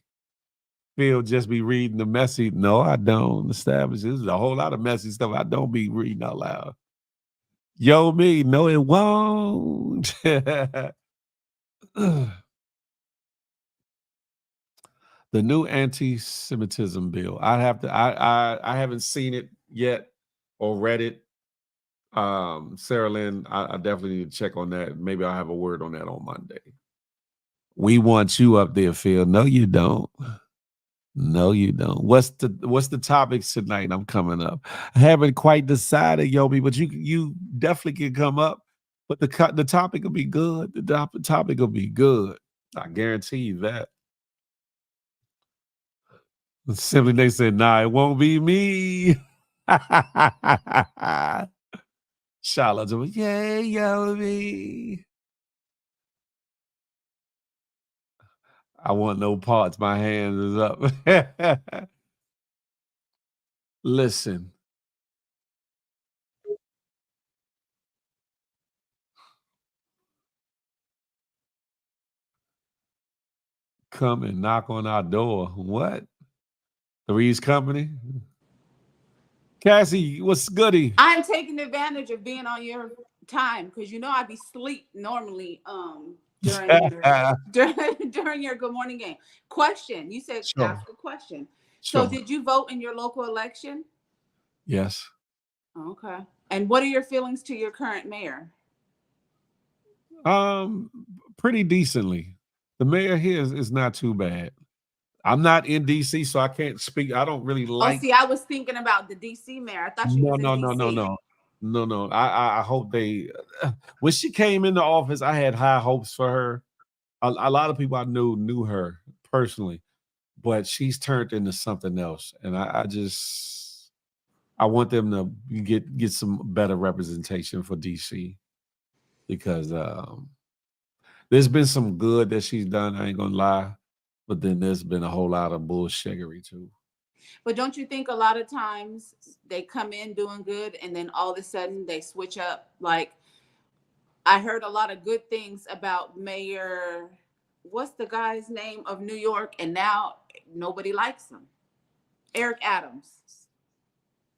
Phil just be reading the messy. No, I don't. Establish this is a whole lot of messy stuff I don't be reading out loud. Yo, me, no, it won't. The new anti-Semitism bill. I haven't seen it yet or read it. Sarah Lynn, I definitely need to check on that. Maybe I'll have a word on that on Monday. We want you up there, Phil. No, you don't. No, you don't. What's the topics tonight? I'm coming up. I haven't quite decided, Yobi, but you definitely can come up. But the topic will be good. The topic will be good. I guarantee you that. Simply they said, nah, it won't be me. Charlotte, yay, Yobi. I want no parts. My hands is up. Listen. Come and knock on our door. What? Three's Company? Cassie, what's goody? I'm taking advantage of being on your time because I be sleep normally during your Good Morning game. Question. You said ask a question. Sure. So did you vote in your local election? Yes. Okay. And what are your feelings to your current mayor? Pretty decently. The mayor here is not too bad. I'm not in DC, so I can't speak. I don't really like. Oh, see, I was thinking about the DC mayor. I thought you was in DC. No. I hope they. When she came into office, I had high hopes for her. A lot of people I knew her personally, but she's turned into something else, and I want them to get some better representation for DC because there's been some good that she's done. I ain't gonna lie. But then there's been a whole lot of bullshittery too. But don't you think a lot of times they come in doing good and then all of a sudden they switch up? Like I heard a lot of good things about Mayor, what's the guy's name of New York? And now nobody likes him. Eric Adams.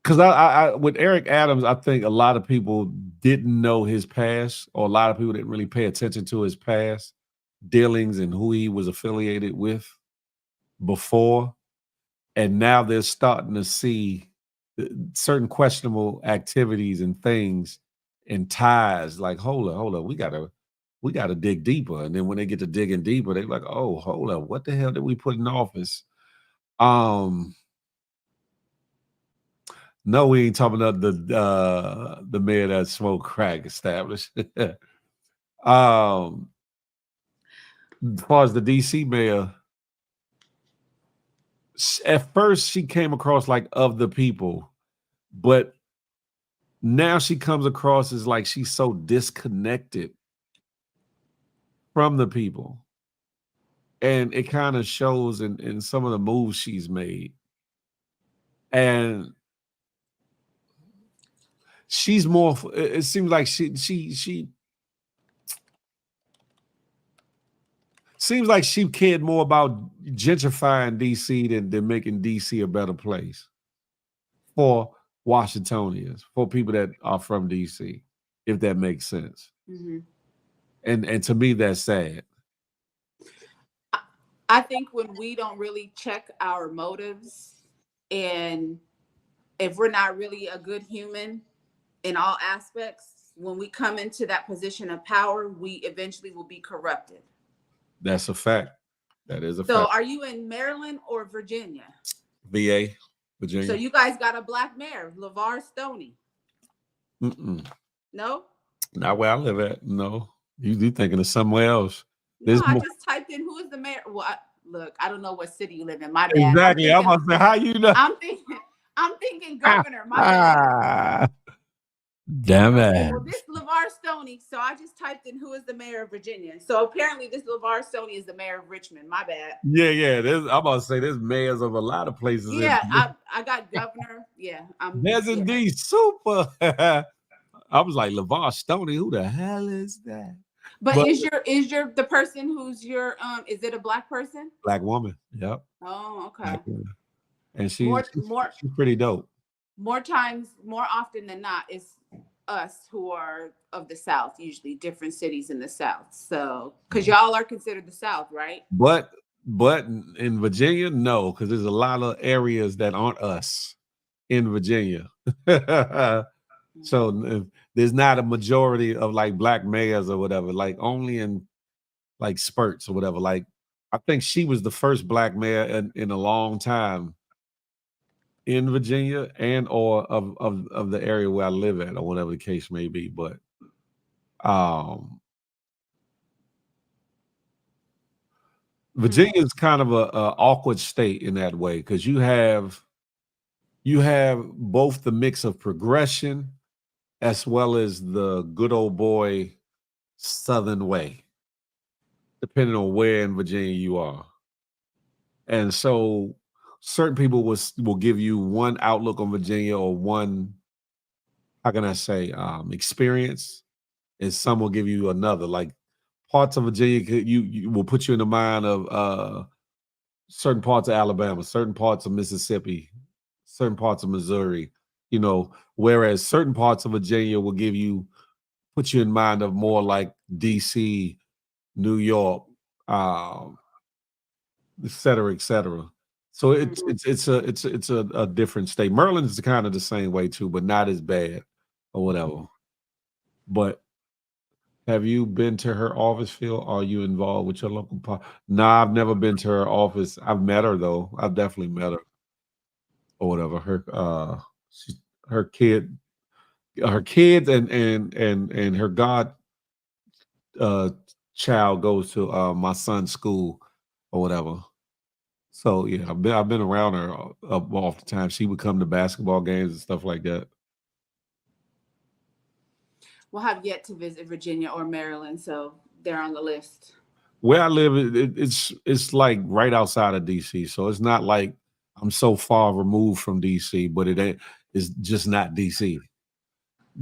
Because I with Eric Adams, I think a lot of people didn't know his past, or a lot of people didn't really pay attention to his past dealings and who he was affiliated with before, and now they're starting to see certain questionable activities and things and ties. Like, hold up, we gotta dig deeper. And then when they get to digging deeper, they're like, oh, hold up, what the hell did we put in office? No, we ain't talking about the mayor that smoked crack established. As far as the DC mayor, at first she came across like of the people, but now she comes across as like she's so disconnected from the people. And it kind of shows in some of the moves she's made. And she's more, it seems like she seems like she cared more about gentrifying DC than making DC a better place for Washingtonians, for people that are from DC, if that makes sense. Mm-hmm. And to me, that's sad. I think when we don't really check our motives, and if we're not really a good human in all aspects, when we come into that position of power, we eventually will be corrupted. That's a fact. That is a fact. So are you in Maryland or Virginia? VA, Virginia. So you guys got a black mayor, LeVar Stoney. No? No? Not where I live at. No. You thinking of somewhere else. No, I just typed in who is the mayor. Well, look, I don't know what city you live in. My bad. Exactly. I'm gonna say, how you know? I'm thinking governor. My bad. Damn Okay, it. well, this LeVar Stoney. So I just typed in who is the mayor of Virginia. So apparently, this LeVar Stoney is the mayor of Richmond. My bad. Yeah. I'm about to say there's mayors of a lot of places. Yeah, I got governor. Yeah, There's yeah. indeed super. I was like, LeVar Stoney, who the hell is that? But is your the person who's your is it a black person? Black woman. Yep. Oh, okay. And More she's pretty dope. more often than not, it's us who are of the South, usually different cities in the South. So, because y'all are considered the South, right? But in Virginia, no, because there's a lot of areas that aren't us in Virginia. So there's not a majority of like black mayors or whatever, like only in like spurts or whatever. Like I think she was the first black mayor in a long time in Virginia and or of the area where I live at or whatever the case may be. But Virginia is kind of a awkward state in that way because you have both the mix of progression as well as the good old boy Southern way, depending on where in Virginia you are. And so certain people will give you one outlook on Virginia or one, how can I say, experience, and some will give you another. Like parts of Virginia, you will put you in the mind of certain parts of Alabama, certain parts of Mississippi, certain parts of Missouri, whereas certain parts of Virginia will put you in mind of more like DC, New York, et cetera, et cetera. So it's a different state. Maryland is kind of the same way too, but not as bad or whatever. But have you been to her office, Phil? Are you involved with your local Nah, I've never been to her office. I've met her though. I've definitely met her or whatever. Her kids and her child goes to my son's school or whatever. So yeah, I've been around her all the time. She would come to basketball games and stuff like that. We'll have yet to visit Virginia or Maryland, so they're on the list. Where I live, it's like right outside of DC, so it's not like I'm so far removed from DC, but it's just not DC.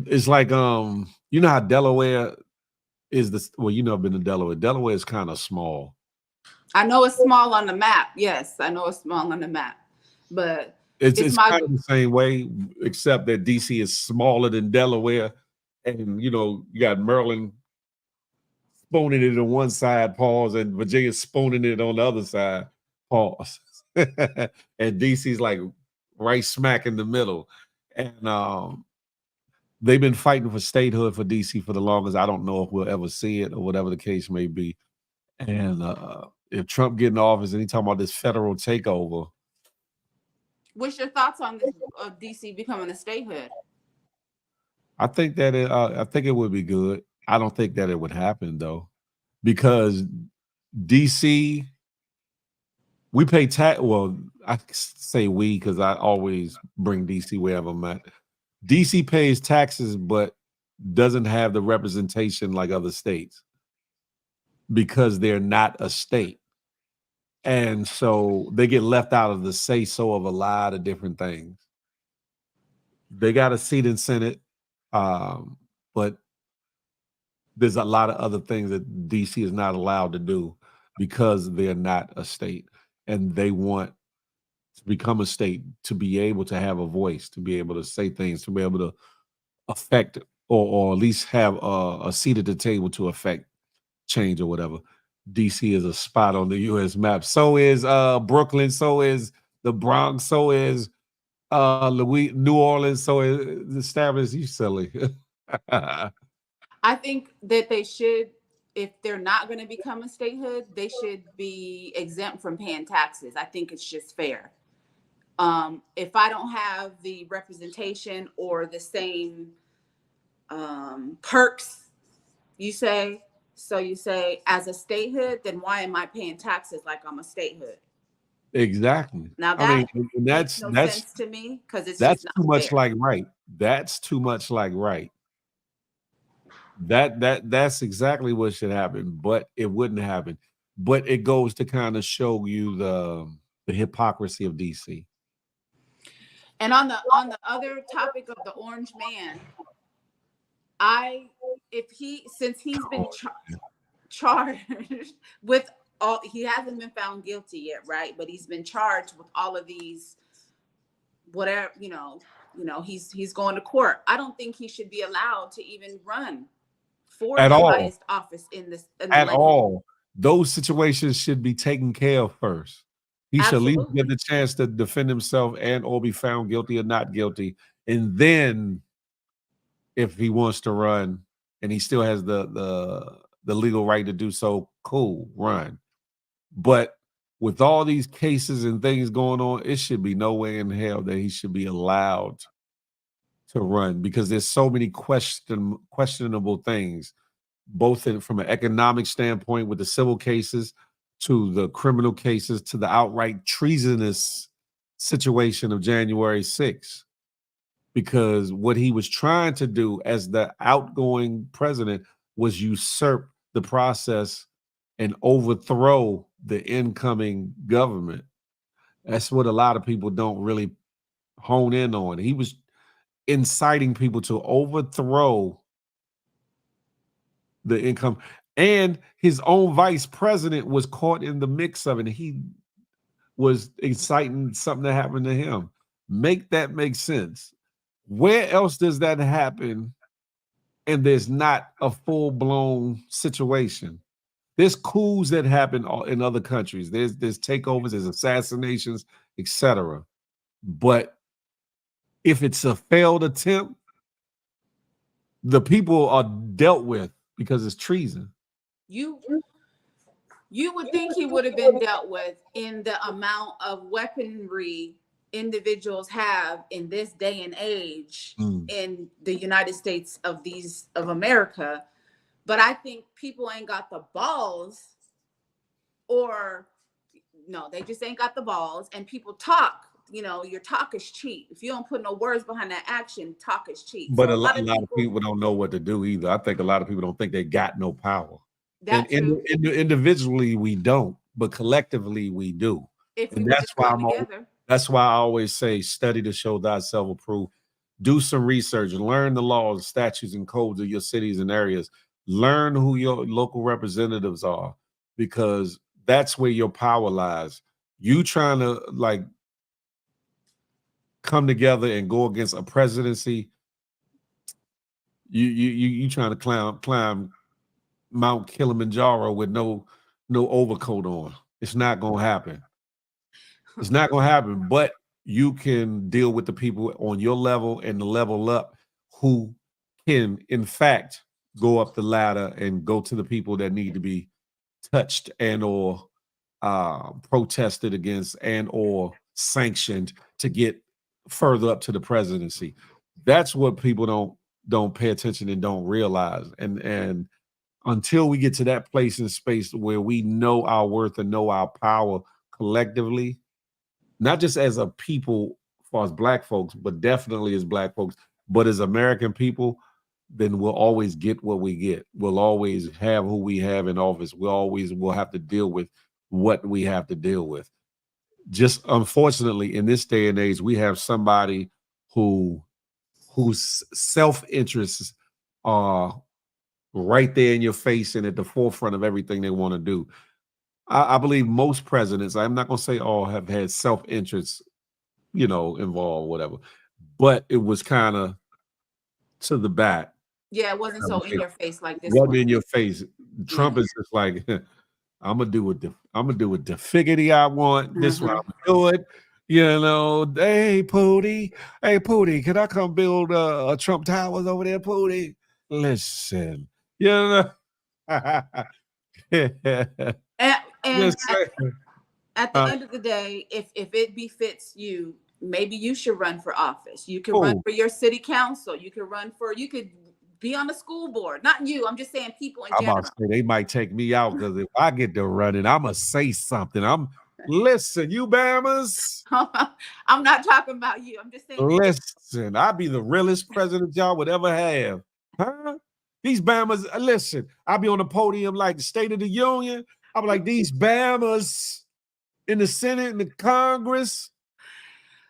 It's like you know how Delaware is I've been to Delaware. Delaware is kind of small. I know it's small on the map. Yes, I know it's small on the map, but it's kind of the same way, except that DC is smaller than Delaware, and you got Maryland spooning it on one side, pause, and Virginia spooning it on the other side, pause, and DC's like right smack in the middle, and they've been fighting for statehood for DC for the longest. I don't know if we'll ever see it or whatever the case may be, and if Trump get in office and he talking about this federal takeover. What's your thoughts on this DC becoming a statehood? I think that it would be good. I don't think that it would happen though, because DC, we pay tax. Well, I say we because I always bring DC wherever I'm at. DC pays taxes, but doesn't have the representation like other states because they're not a state. And so they get left out of the say-so of a lot of different things. They got a seat in Senate, but there's a lot of other things that DC is not allowed to do because they're not a state. And they want to become a state to be able to have a voice, to be able to say things, to be able to affect or at least have a seat at the table to affect change or whatever. DC is a spot on the U.S. map. So is Brooklyn. So is the Bronx. So is New Orleans. So is established. You silly. I think that they should, if they're not going to become a statehood, they should be exempt from paying taxes. I think it's just fair. If I don't have the representation or the same perks, you say as a statehood, then why am I paying taxes like I'm a statehood? Exactly. Now that makes no sense to me because it's that's just not too much fair. like right. That's too much like right. That's exactly what should happen, but it wouldn't happen. But it goes to kind of show you the hypocrisy of DC. And on the other topic of the orange man, since he's been charged with all, he hasn't been found guilty yet, right? But he's been charged with all of these, whatever, he's going to court. I don't think he should be allowed to even run for the highest office in the land. All. Those situations should be taken care of first. He should at least get the chance to defend himself and or be found guilty or not guilty. And then if he wants to run and he still has the legal right to do so, cool, run. But with all these cases and things going on, it should be no way in hell that he should be allowed to run, because there's so many questionable things, both from an economic standpoint with the civil cases to the criminal cases to the outright treasonous situation of January 6th. Because what he was trying to do as the outgoing president was usurp the process and overthrow the incoming government. That's what a lot of people don't really hone in on. He was inciting people to overthrow the income, and his own vice president was caught in the mix of it. He was inciting something to happen to him. Make that make sense. Where else does that happen and there's not a full-blown situation? There's coups that happen in other countries. There's takeovers, there's assassinations, etc. But if it's a failed attempt, the people are dealt with because it's treason. You would think he would have been dealt with in the amount of weaponry individuals have in this day and age in the United States of America. But I think people ain't got the balls, or no, they just ain't got the balls. And people talk, your talk is cheap. If you don't put no words behind that action, talk is cheap. But so a lot of people don't know what to do either. I think a lot of people don't think they got no power. Individually, we don't, but collectively, we do. And that's why I always say, study to show thyself approved. Do some research, learn the laws, statutes, and codes of your cities and areas. Learn who your local representatives are, because that's where your power lies. You trying to come together and go against a presidency. You trying to climb Mount Kilimanjaro with no overcoat on. It's not gonna happen. It's not gonna happen. But you can deal with the people on your level and the level up who can, in fact, go up the ladder and go to the people that need to be touched and or protested against and or sanctioned to get further up to the presidency. That's what people don't pay attention and don't realize. And until we get to that place in space where we know our worth and know our power collectively, not just as a people, as far as Black folks, but definitely as Black folks, but as American people, then we'll always get what we get. We'll always have who we have in office. We always will have to deal with what we have to deal with. Just unfortunately, in this day and age, we have somebody whose self-interests are right there in your face and at the forefront of everything they want to do. I believe most presidents, I'm not going to say all, have had self-interests, involved, whatever, but it was kind of to the back. Yeah, it wasn't so in your face like this. Wasn't in your face. Trump is just like, I'm gonna do what the figgity I want. This is what I'm gonna do it. Hey Pootie, can I come build a Trump Towers over there, Pootie? Listen, and at the end of the day, if it befits you, maybe you should run for office. You could run for your city council. You could be on the school board. Not you. I'm just saying people in general. They might take me out, because if I get to running, I'm gonna say something. Listen, you Bammers. I'm not talking about you. I'm just saying. Listen, I'll be the realest president y'all would ever have. Huh? These Bamas, listen, I'll be on the podium like the State of the Union. I'm like, these Bamas in the Senate and the Congress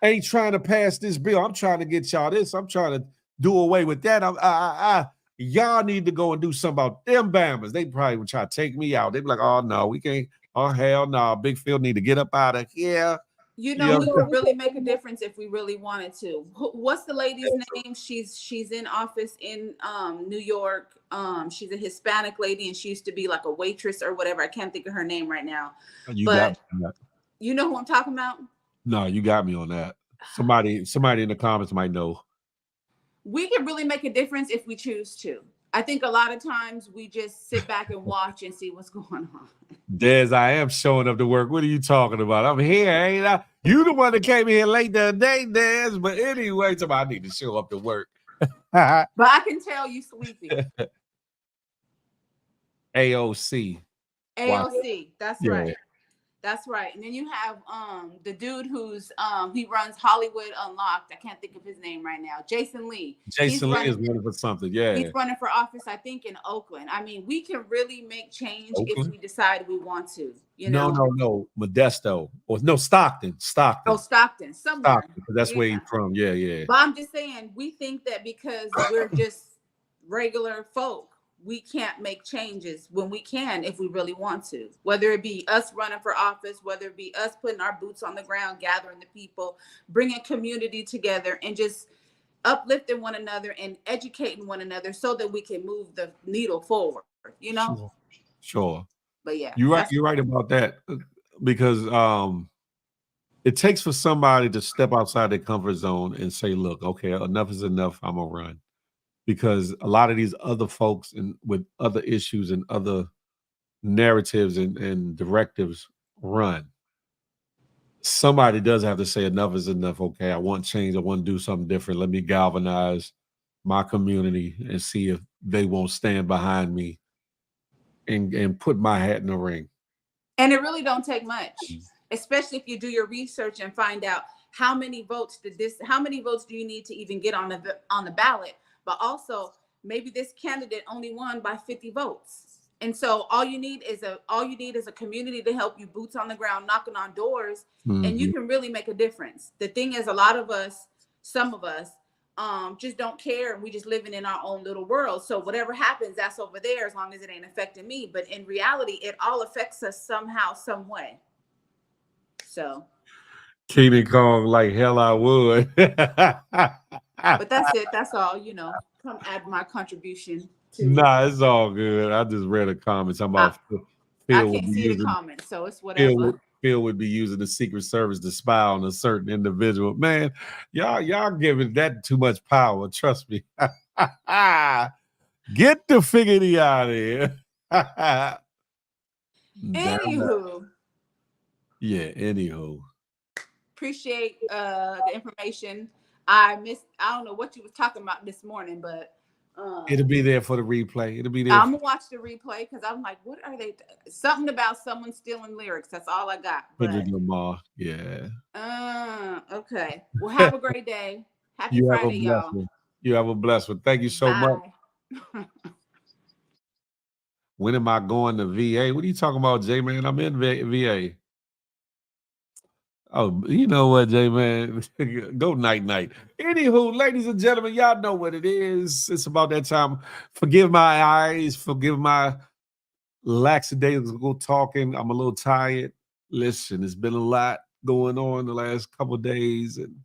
ain't trying to pass this bill. I'm trying to get y'all this. I'm trying to do away with that. Y'all need to go and do something about them Bamas. They probably would try to take me out. They'd be like, oh, no, we can't. Oh, hell no. Big Phil need to get up out of here. You know, we could really make a difference if we really wanted to. What's the lady's name? She's in office in New York. She's a Hispanic lady, and she used to be like a waitress or whatever. I can't think of her name right now. But you know who I'm talking about? No, you got me on that. Somebody in the comments might know. We can really make a difference if we choose to. I think a lot of times we just sit back and watch and see what's going on. Des, I am showing up to work. What are you talking about? I'm here, ain't I? You the one that came here late the other day, Des. But anyway, I need to show up to work. But I can tell you sleepy. AOC. AOC, that's yeah. right. That's right. And then you have the dude who's he runs Hollywood Unlocked. I can't think of his name right now. Jason Lee. Jason Lee is running for something. Yeah. He's running for office, I think, in Oakland. I mean, we can really make change if we decide we want to. You know? No. Modesto. Or no, Stockton. Oh, Stockton. Somewhere. Stockton. That's where he's from. Yeah. But I'm just saying, we think that because we're just regular folk, we can't make changes when we can if we really want to, whether it be us running for office, whether it be us putting our boots on the ground, gathering the people, bringing community together, and just uplifting one another and educating one another so that we can move the needle forward, you know? Sure. But yeah. You're right about that, because it takes for somebody to step outside their comfort zone and say, look, okay, enough is enough. I'm going to run. Because a lot of these other folks with other issues and other narratives and directives run. Somebody does have to say enough is enough. Okay, I want change. I want to do something different. Let me galvanize my community and see if they won't stand behind me and put my hat in the ring. And it really don't take much, especially if you do your research and find out how many votes do you need to even get on the ballot. But also, maybe this candidate only won by 50 votes. And so all you need is a community to help you, boots on the ground, knocking on doors, and you can really make a difference. The thing is, some of us, just don't care, and we just living in our own little world. So whatever happens, that's over there, as long as it ain't affecting me. But in reality, it all affects us somehow, some way. So. King Kong, like hell I would. But that's it. That's all, come add my contribution to Nah, it's all good. I just read a comment talking about Phil. I can't see the comments, so it's whatever. Phil would be using the Secret Service to spy on a certain individual. Man, y'all giving that too much power. Trust me. Get the figurity out of here. Anywho. Yeah, anywho. Appreciate the information. I don't know what you was talking about this morning, but it'll be there for the replay. It'll be there. I'm gonna watch the replay because I'm like, what are they? Something about someone stealing lyrics. That's all I got. Kendrick Lamar. Yeah. Okay. Well, have a great day. Happy Friday, y'all. You have a blessed one. Thank you so much. When am I going to VA? What are you talking about, Jay, man? I'm in VA. Oh, you know what, Jay, man? Go night. Anywho, ladies and gentlemen, y'all know what it is. It's about that time. Forgive my eyes. Forgive my lackadaisical talking. I'm a little tired. Listen, it's been a lot going on the last couple of days. And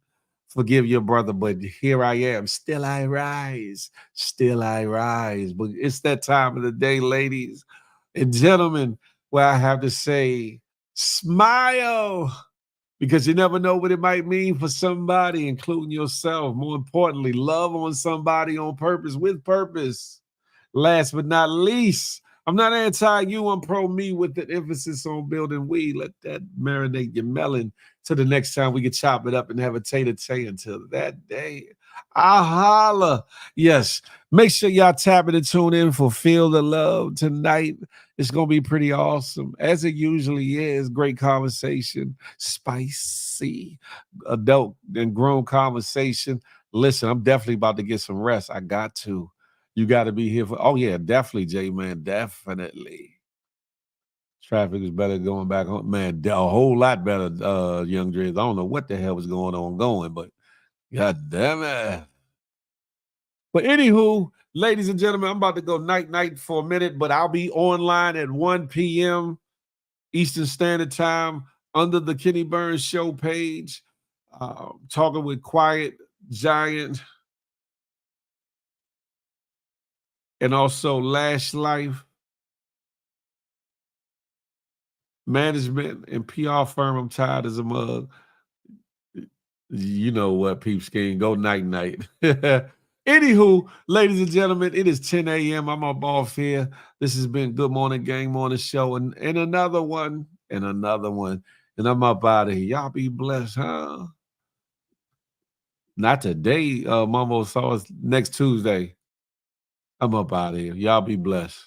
forgive your brother, but here I am. Still I rise. But it's that time of the day, ladies and gentlemen, where I have to say, smile. Because you never know what it might mean for somebody, including yourself. More importantly, love on somebody on purpose, with purpose. Last but not least, I'm not anti-you, I'm pro-me with the emphasis on building we. Let that marinate your melon till the next time we can chop it up and have a tay-to-tay. Until that day, I'll holla. Yes, make sure y'all tap it and tune in for Feel the Love tonight. It's going to be pretty awesome, as it usually is. Great conversation, spicy, adult and grown conversation. Listen, I'm definitely about to get some rest. I got to. You got to be here for. Oh yeah, definitely, J man, definitely. Traffic is better going back home, man. A whole lot better, Young Dreads. I don't know what the hell was going, but god damn it. But anywho, ladies and gentlemen, I'm about to go night for a minute, but I'll be online at 1 p.m. Eastern Standard Time under the Kenny Burns Show page, talking with Quiet Giant and also Lash Life Management and PR firm. I'm tired as a mug. You know what, peeps game. Go night. Anywho, ladies and gentlemen, it is 10 a.m. I'm up off here. This has been Good Morning Gang Morning Show and another one. And I'm up out of here. Y'all be blessed, huh? Not today. Mamo saw us next Tuesday. I'm up out of here. Y'all be blessed.